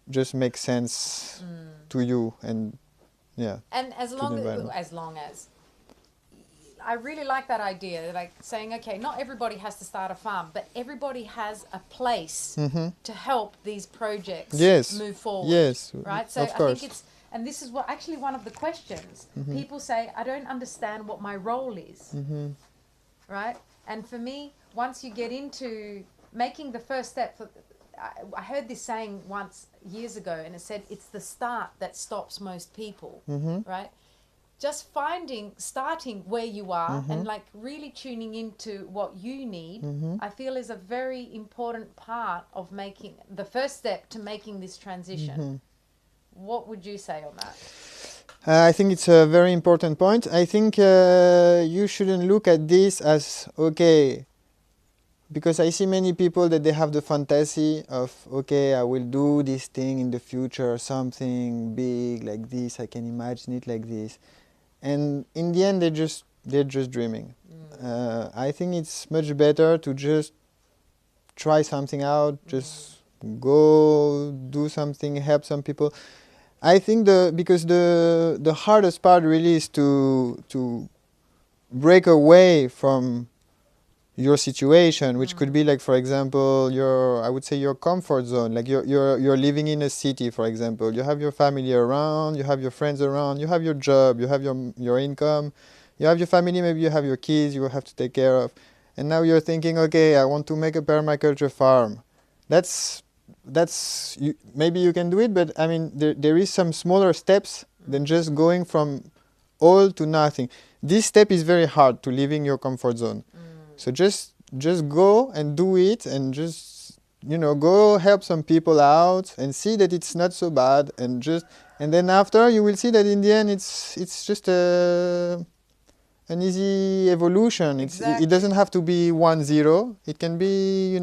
just makes sense to you and as long as I really like that idea, like saying, okay, not everybody has to start a farm, but everybody has a place to help these projects move forward. Yes, right. So of course. I think and this is what actually one of the questions people say. I don't understand what my role is. Right. And for me, once you get into making the first step, I heard this saying once years ago, and it said it's the start that stops most people, right? Just starting where you are and like really tuning into what you need, I feel is a very important part of making the first step to making this transition. What would you say on that? I think it's a very important point. I think you shouldn't look at this as, okay, because I see many people that they have the fantasy of, okay, I will do this thing in the future, something big like this, I can imagine it like this. And in the end, they're just dreaming. I think it's much better to just try something out, just go do something, help some people. I think because the hardest part really is to break away from your situation, which could be like, for example, I would say your comfort zone. Like you're living in a city, for example. You have your family around, you have your friends around, you have your job, you have your income, you have your family, maybe you have your kids you have to take care of. And now you're thinking, okay, I want to make a permaculture farm. Maybe you can do it, but I mean, there is some smaller steps than just going from all to nothing. This step is very hard, to leaving your comfort zone. So just go and do it, and just, go help some people out and see that it's not so bad, and then after you will see that in the end it's just an easy evolution. Exactly. It doesn't have to be 1-0. It can be,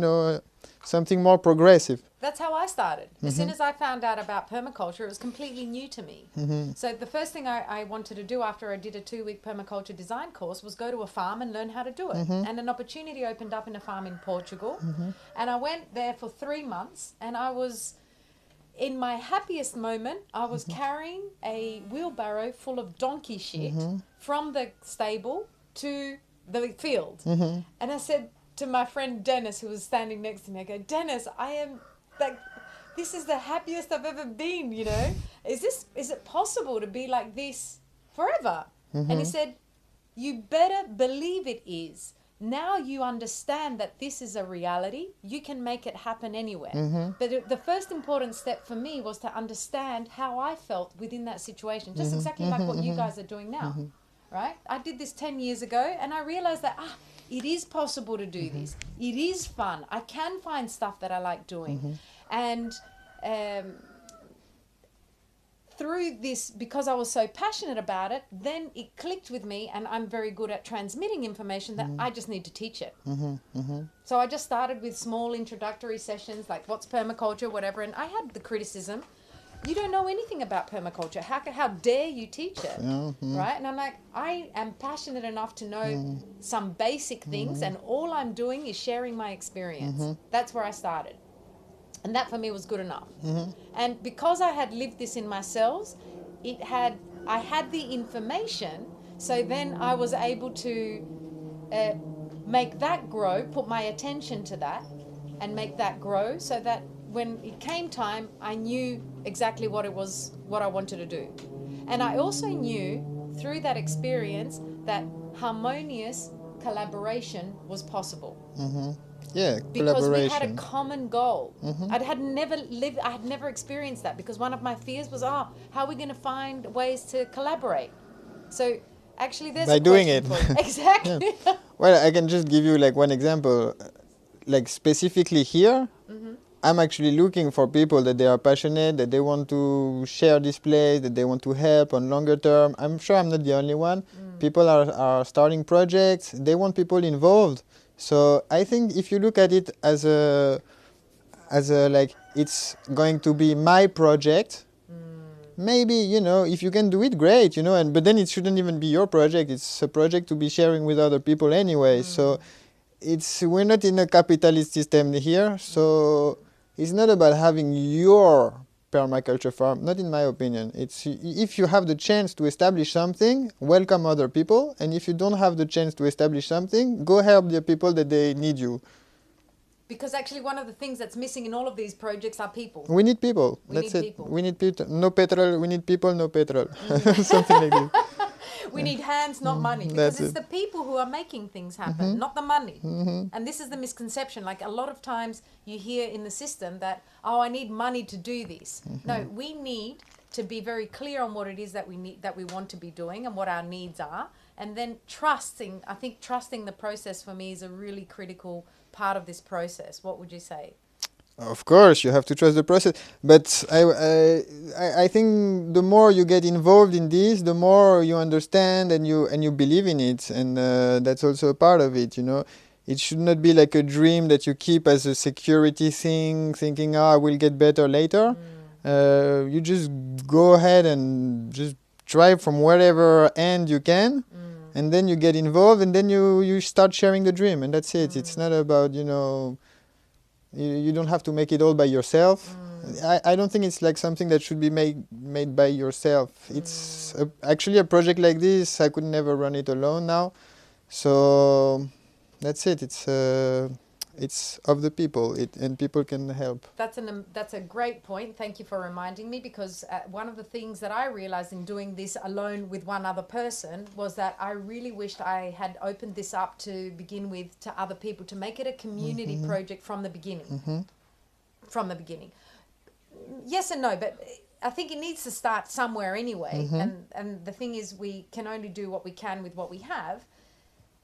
something more progressive. That's how I started. As soon as I found out about permaculture, it was completely new to me. So the first thing I wanted to do after I did a 2-week permaculture design course was go to a farm and learn how to do it. And an opportunity opened up in a farm in Portugal. And I went there for 3 months, and I was in my happiest moment. I was carrying a wheelbarrow full of donkey shit from the stable to the field. And I said to my friend Dennis, who was standing next to me, I go, Dennis, I am like, this is the happiest I've ever been, Is it possible to be like this forever? And he said, you better believe it is. Now you understand that this is a reality. You can make it happen anywhere. But the first important step for me was to understand how I felt within that situation, just exactly like what you guys are doing now, right? I did this 10 years ago, and I realized that, it is possible to do this. It is fun. I can find stuff that I like doing. And through this, because I was so passionate about it, then it clicked with me, and I'm very good at transmitting information that I just need to teach it. So I just started with small introductory sessions, like what's permaculture, whatever. And I had the criticism, you don't know anything about permaculture. How dare you teach it, right? And I'm like, I am passionate enough to know some basic things, and all I'm doing is sharing my experience. That's where I started. And that for me was good enough. And because I had lived this in my cells, I had the information, so then I was able to make that grow, put my attention to that, and make that grow, so that when it came time, I knew exactly what I wanted to do. And I also knew through that experience that harmonious collaboration was possible. Yeah, because we had a collaboration. common goal. I had never experienced that, because one of my fears was, how are we going to find ways to collaborate? So actually there's By a doing question it. for you. Exactly. Yeah. Well, I can just give you like one example. Like specifically here, I'm actually looking for people that they are passionate, that they want to share this place, that they want to help on longer term. I'm sure I'm not the only one. People are starting projects. They want people involved. So I think if you look at it as a like, it's going to be my project, maybe, if you can do it, great, but then it shouldn't even be your project. It's a project to be sharing with other people anyway. So we're not in a capitalist system here. So it's not about having your permaculture farm, not in my opinion. It's if you have the chance to establish something, welcome other people, and if you don't have the chance to establish something, go help the people that they need you. Because actually one of the things that's missing in all of these projects are people. We need people. That's it. We need people. No petrol. We need people, no petrol. Something like that. We need hands, not money, because it's the people who are making things happen, not the money. And this is the misconception. Like a lot of times you hear in the system that, oh, I need money to do this. No, we need to be very clear on what it is that we need, that we want to be doing, and what our needs are, and then trusting. I think trusting the process for me is a really critical part of this process. What would you say? Of course, you have to trust the process. But I think the more you get involved in this, the more you understand and you believe in it, and that's also a part of it. You know, it should not be like a dream that you keep as a security thing, thinking, "Oh, I will get better later." You just go ahead and just try from wherever end you can, and then you get involved, and then you start sharing the dream, and that's it. It's not about, you know. You don't have to make it all by yourself. I don't think it's like something that should be made by yourself. It's actually a project like this. I could never run it alone now. So that's it. It's of the people, and people can help. That's a great point. Thank you for reminding me, because one of the things that I realized in doing this alone with one other person was that I really wished I had opened this up to begin with to other people, to make it a community project from the beginning. From the beginning. Yes and no, but I think it needs to start somewhere anyway. And the thing is, we can only do what we can with what we have.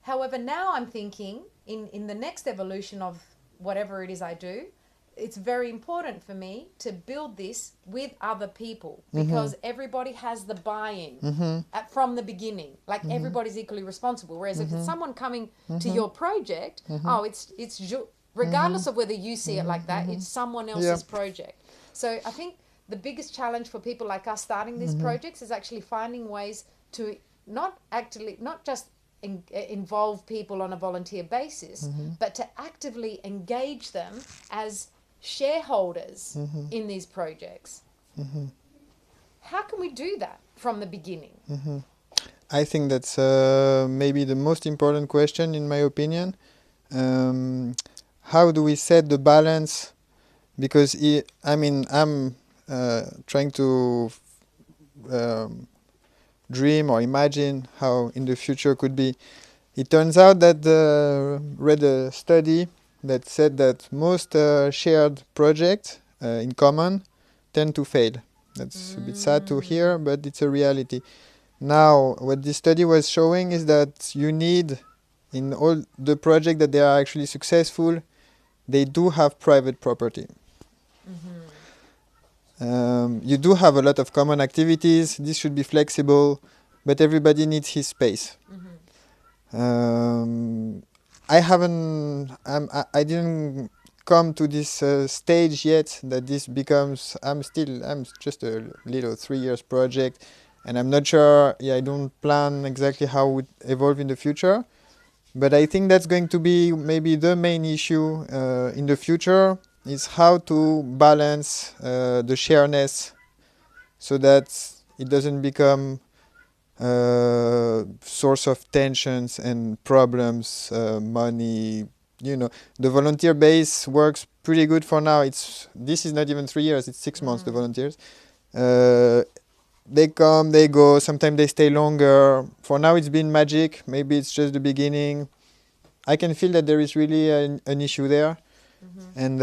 However, now I'm thinking in the next evolution of whatever it is I do, it's very important for me to build this with other people, because everybody has the buy-in from the beginning. Like everybody's equally responsible. Whereas if it's someone coming to your project, regardless of whether you see it like that, it's someone else's project. So I think the biggest challenge for people like us starting these projects is actually finding ways to not just involve people on a volunteer basis, but to actively engage them as shareholders in these projects. How can we do that from the beginning? I think that's maybe the most important question, in my opinion. How do we set the balance? Because I'm trying to dream or imagine how in the future could be. It turns out that read a study that said that most shared projects in common tend to fail. That's a bit sad to hear, but it's a reality. Now, what this study was showing is that you need, in all the projects that they are actually successful, they do have private property. You do have a lot of common activities. This should be flexible, but everybody needs his space. I didn't come to this stage yet that this becomes. I'm just a little 3 years project, and I'm not sure. I don't plan exactly how it would evolve in the future, but I think that's going to be maybe the main issue in the future. Is how to balance the shareness so that it doesn't become source of tensions and problems, money. You know, the volunteer base works pretty good for now. This is not even 3 years, it's 6 months, the volunteers. They come, they go, sometimes they stay longer. For now it's been magic, maybe it's just the beginning. I can feel that there is really an issue there. And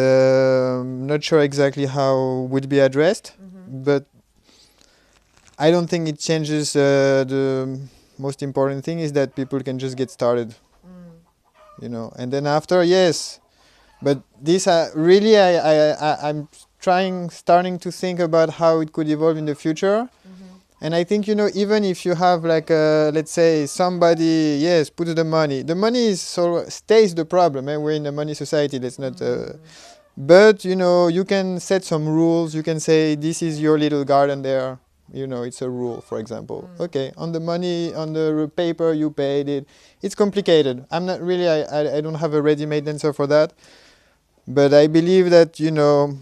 not sure exactly how would be addressed, but I don't think it changes. The most important thing is that people can just get started, you know, and then after, yes. But this really, I'm starting to think about how it could evolve in the future. And I think, you know, even if you have like, let's say somebody, yes, puts the money stays the problem. And we're in a money society. That's not. But you know, you can set some rules. You can say this is your little garden there. You know, it's a rule, for example. Okay, on the money, on the paper, you paid it. It's complicated. I'm not really. I don't have a ready-made answer for that. But I believe that, you know.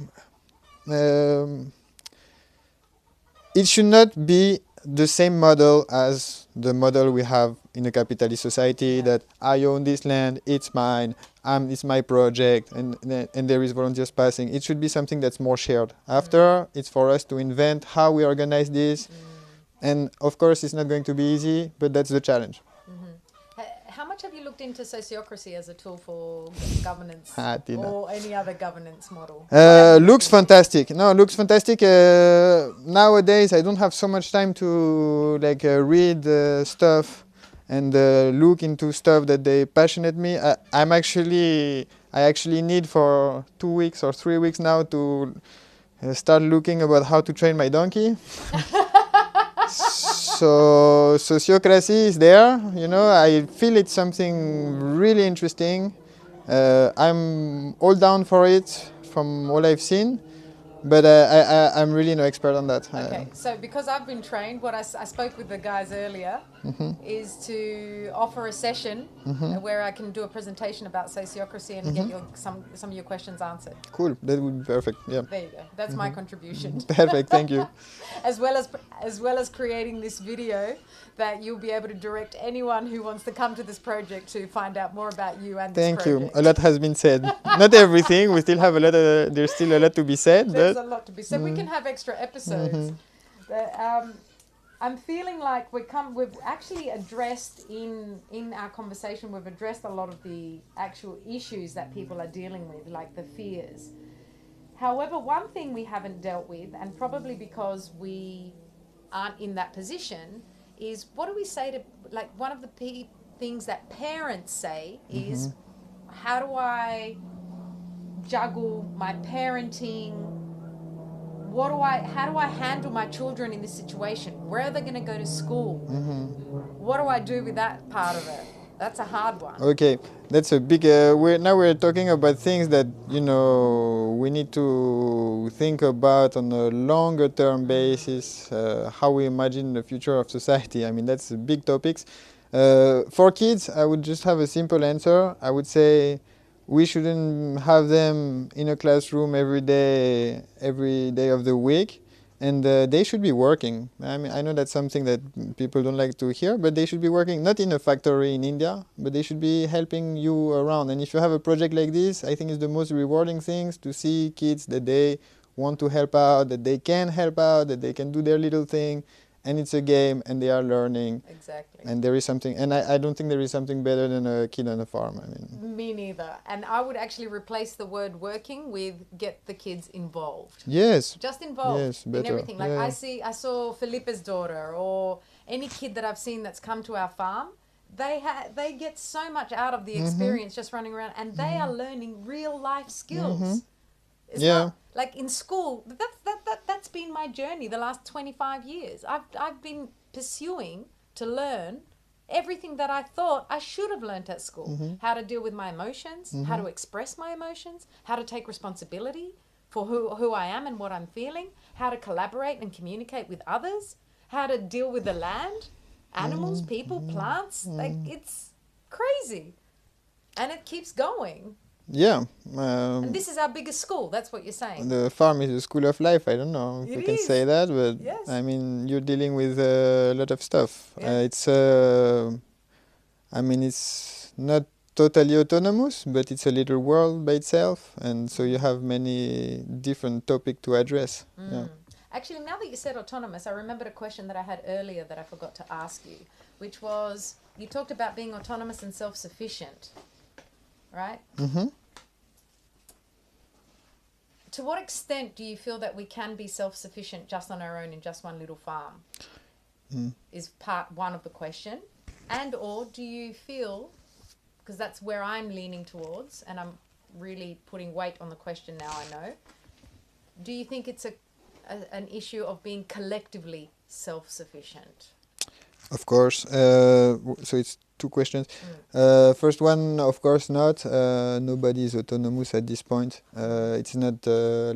It should not be the same model as the model we have in a capitalist society, that I own this land, it's mine, it's my project, and there is volunteers passing. It should be something that's more shared. After, it's for us to invent how we organize this, And of course, it's not going to be easy, but that's the challenge. How much have you looked into sociocracy as a tool for governance Tina. or any other governance model? Looks fantastic. No, looks fantastic. Nowadays, I don't have so much time to read stuff and look into stuff that they passionate me. I actually need for 2 weeks or 3 weeks now to start looking about how to train my donkey. So sociocracy is there, you know. I feel it's something really interesting. I'm all down for it from all I've seen, but I'm really no expert on that. Okay, so because I've been trained, what I spoke with the guys earlier is to offer a session where I can do a presentation about sociocracy and get some of your questions answered. Cool, that would be perfect. Yeah. There you go. That's my contribution. Perfect, thank you. As well as creating this video that you'll be able to direct anyone who wants to come to this project to find out more about you and this project. Thank you. A lot has been said. Not everything. We still have a lot. There's still a lot to be said. There's a lot to be said. We can have extra episodes. I'm feeling like we've actually addressed in our conversation. We've addressed a lot of the actual issues that people are dealing with, like the fears. However, one thing we haven't dealt with, and probably because we aren't in that position, is what do we say to, like, one of the things that parents say is, how do I juggle my parenting? How do I handle my children in this situation? Where are they going to go to school? What do I do with that part of it? That's a hard one. Okay, that's a big. We're talking about things that we need to think about on a longer term basis. How we imagine the future of society. I mean, that's a big topics. For kids, I would just have a simple answer. I would say we shouldn't have them in a classroom every day of the week. And they should be working. I mean, I know that's something that people don't like to hear, but they should be working not in a factory in India, but they should be helping you around. And if you have a project like this, I think it's the most rewarding things to see kids that they want to help out, that they can help out, that they can do their little thing, and it's a game, and they are learning. Exactly. And there is something, and I don't think there is something better than a kid on a farm. I mean, me neither. And I would actually replace the word working with get the kids involved. Yes. Just involved in everything. Like yeah. I saw Felipe's daughter, or any kid that I've seen that's come to our farm. They get so much out of the experience just running around, and they are learning real life skills. It's not like in school. That's been my journey the last 25 years. I've been pursuing to learn everything that I thought I should have learnt at school. How to deal with my emotions, how to express my emotions, how to take responsibility for who I am and what I'm feeling, how to collaborate and communicate with others, how to deal with the land, animals, people, plants. Like, it's crazy. And it keeps going. Yeah. And this is our biggest school. That's what you're saying. The farm is a school of life. I don't know if we can say that, but yes. I mean, you're dealing with a lot of stuff. Yeah. It's not totally autonomous, but it's a little world by itself, and so you have many different topics to address. Yeah. Actually, now that you said autonomous, I remembered a question that I had earlier that I forgot to ask you, which was, you talked about being autonomous and self-sufficient. Right? To what extent do you feel that we can be self-sufficient just on our own in just one little farm? Is part one of the question. And or do you feel, because that's where I'm leaning towards, and I'm really putting weight on the question now, I know, do you think it's an issue of being collectively self-sufficient? Of course. So it's two questions. First one, of course not. Nobody is autonomous at this point. It's not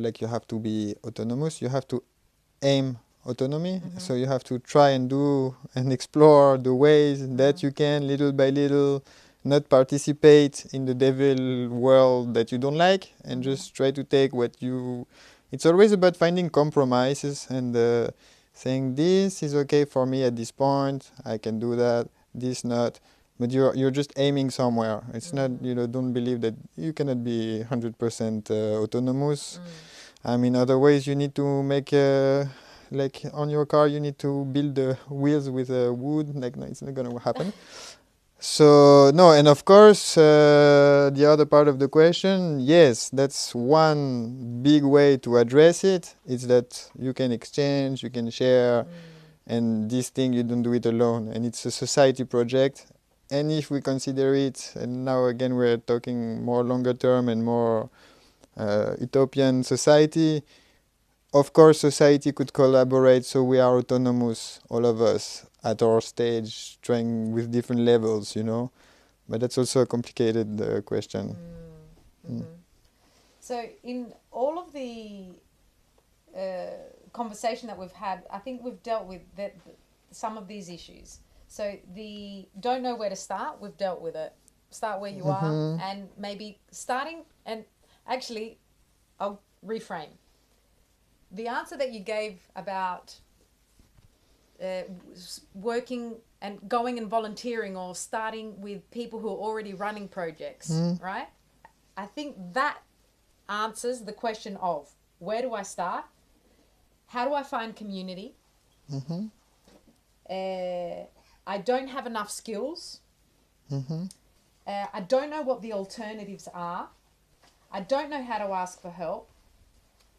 like you have to be autonomous. You have to aim autonomy. So you have to try and do and explore the ways that you can, little by little, not participate in the devil world that you don't like, and just try to take what you... It's always about finding compromises and saying, this is okay for me at this point, I can do that, this not. But you're just aiming somewhere. It's not, don't believe that you cannot be 100% autonomous. I mean, otherwise you need to make like on your car, you need to build the wheels with wood. Like, no, it's not gonna happen. So no, and of course, the other part of the question, yes, that's one big way to address it. Is that you can exchange, you can share, and this thing you don't do it alone, and it's a society project. And if we consider it, and now again we're talking more longer term and more utopian society, of course society could collaborate so we are autonomous, all of us, at our stage, trying with different levels, you know. But that's also a complicated question. So in all of the conversation that we've had, I think we've dealt with some of these issues. So the don't know where to start, we've dealt with it. Start where you are, and maybe starting, and actually, I'll reframe. The answer that you gave about working and going and volunteering or starting with people who are already running projects, right? I think that answers the question of where do I start? How do I find community? I don't have enough skills. I don't know what the alternatives are. I don't know how to ask for help.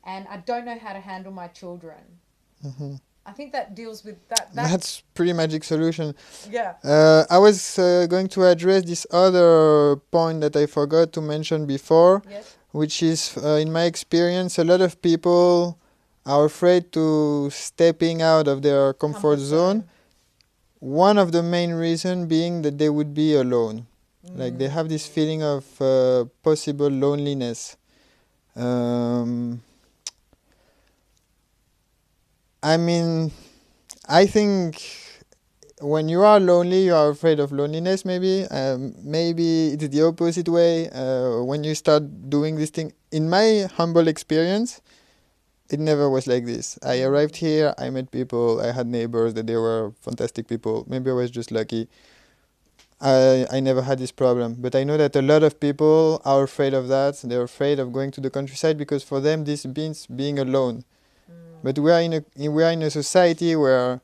And I don't know how to handle my children. I think that deals with that. That's pretty magic solution. Yeah. I was going to address this other point that I forgot to mention before, Yes. which is, in my experience, a lot of people are afraid to stepping out of their comfort zone. One of the main reasons being that they would be alone. Like they have this feeling of possible loneliness. I mean, I think when you are lonely, you are afraid of loneliness, maybe. Maybe it's the opposite way. When you start doing this thing, in my humble experience, it never was like this. I arrived here, I met people, I had neighbors that they were fantastic people. Maybe I was just lucky. I never had this problem. But I know that a lot of people are afraid of that. They're afraid of going to the countryside because for them this means being alone. But we are in a society where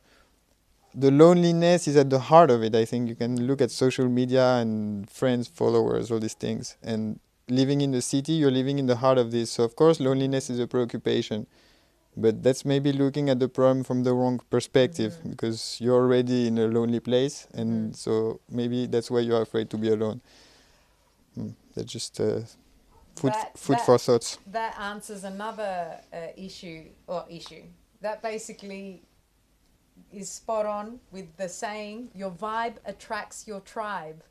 the loneliness is at the heart of it. I think you can look at social media and friends, followers, all these things. And living in the city, you're living in the heart of this. So of course loneliness is a preoccupation. But that's maybe looking at the problem from the wrong perspective, because you're already in a lonely place, and so maybe that's why you're afraid to be alone. That's just food for thoughts. That answers another issue. That basically is spot on with the saying, your vibe attracts your tribe.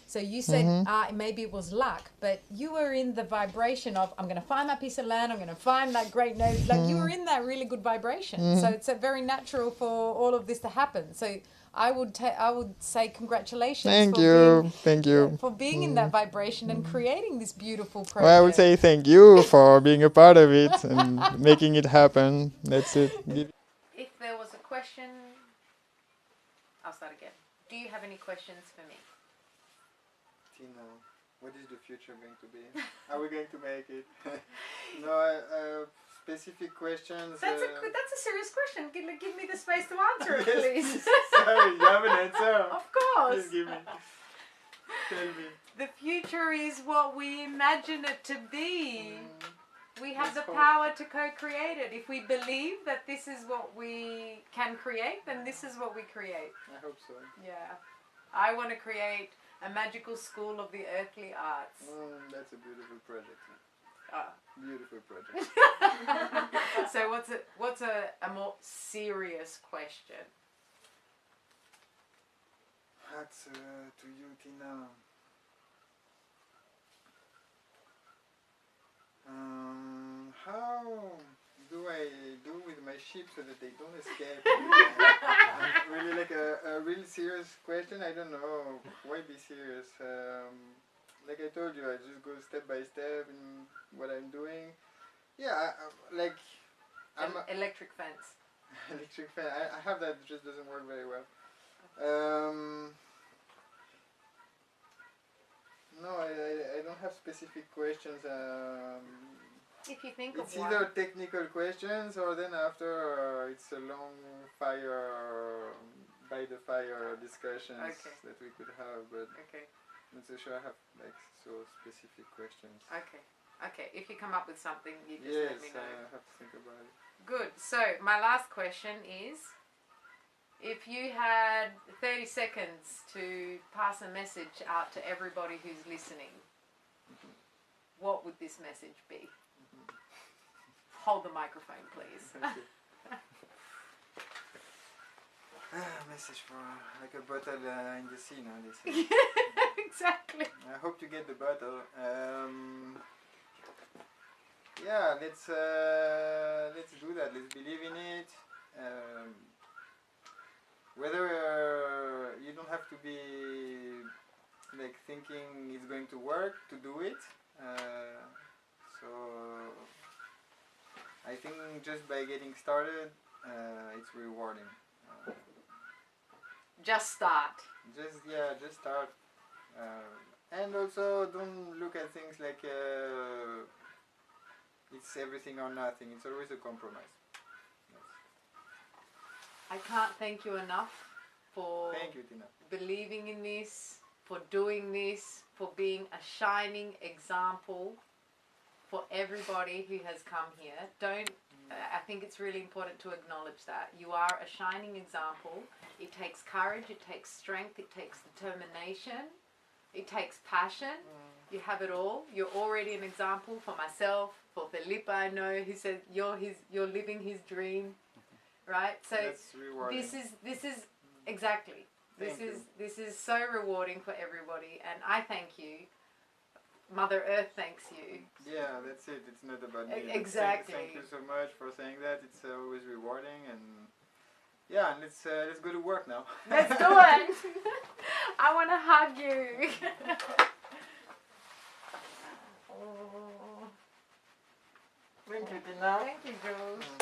So you said maybe it was luck, but you were in the vibration of, I'm going to find that piece of land, I'm going to find that great node. Like you were in that really good vibration. So it's very natural for all of this to happen. So I would say congratulations. Thank you. For being in that vibration and creating this beautiful project. Well, I would say thank you for being a part of it and making it happen. That's it. If there was a question, I'll start again. Do you have any questions for me? Tina, what is the future going to be? Are we going to make it? No, specific questions. That's a serious question. Give me the space to answer it, please. Sorry, you have an answer. Of course. Please give me. Tell me. The future is what we imagine it to be. We have the power to co-create it. If we believe that this is what we can create, then this is what we create. I hope so. Yeah. I want to create a magical school of the earthly arts. That's a beautiful project. Ah. Beautiful project. So what's a more serious question? That's to you, Tina. How do I do with my sheep so that they don't escape? Really like a real serious question. I don't know. Why be serious? Like I told you, I just go step by step in what I'm doing. Yeah, I'm electric fence. Electric fan. I have that. It just doesn't work very well. No, I don't have specific questions. If you think It's of one. either technical questions or then after it's a long fire, by the fire discussions that we could have, but Okay. not so sure I have like so specific questions. Okay. Okay. If you come up with something, you just Yes, let me know. I have to think about it. Good. So my last question is, if you had 30 seconds to pass a message out to everybody who's listening, what would this message be? Hold the microphone, please. Message for like a bottle in the sea now, they say. Exactly. I hope you get the bottle. Yeah, let's do that. Let's believe in it. Whether you don't have to be like thinking it's going to work to do it. So I think just by getting started, it's rewarding. Just start. Just start. And also don't look at things like it's everything or nothing. It's always a compromise. Yes. I can't thank you enough for Thank you, Tina. believing in this, for doing this, for being a shining example for everybody who has come here. I think it's really important to acknowledge that. You are a shining example. It takes courage, it takes strength, it takes determination, it takes passion. You have it all. You're already an example for myself, for Felipe, I know, who said you're living his dream, right? So That's rewarding. this is exactly. This is so rewarding for everybody, and I thank you. Mother Earth thanks you. Yeah, that's it. It's not about me. Exactly. Thank you so much for saying that. It's always rewarding, and yeah, and let's go to work now. Let's do it. I want to hug you. Oh. Thank you, Tina. Thank you, Jules.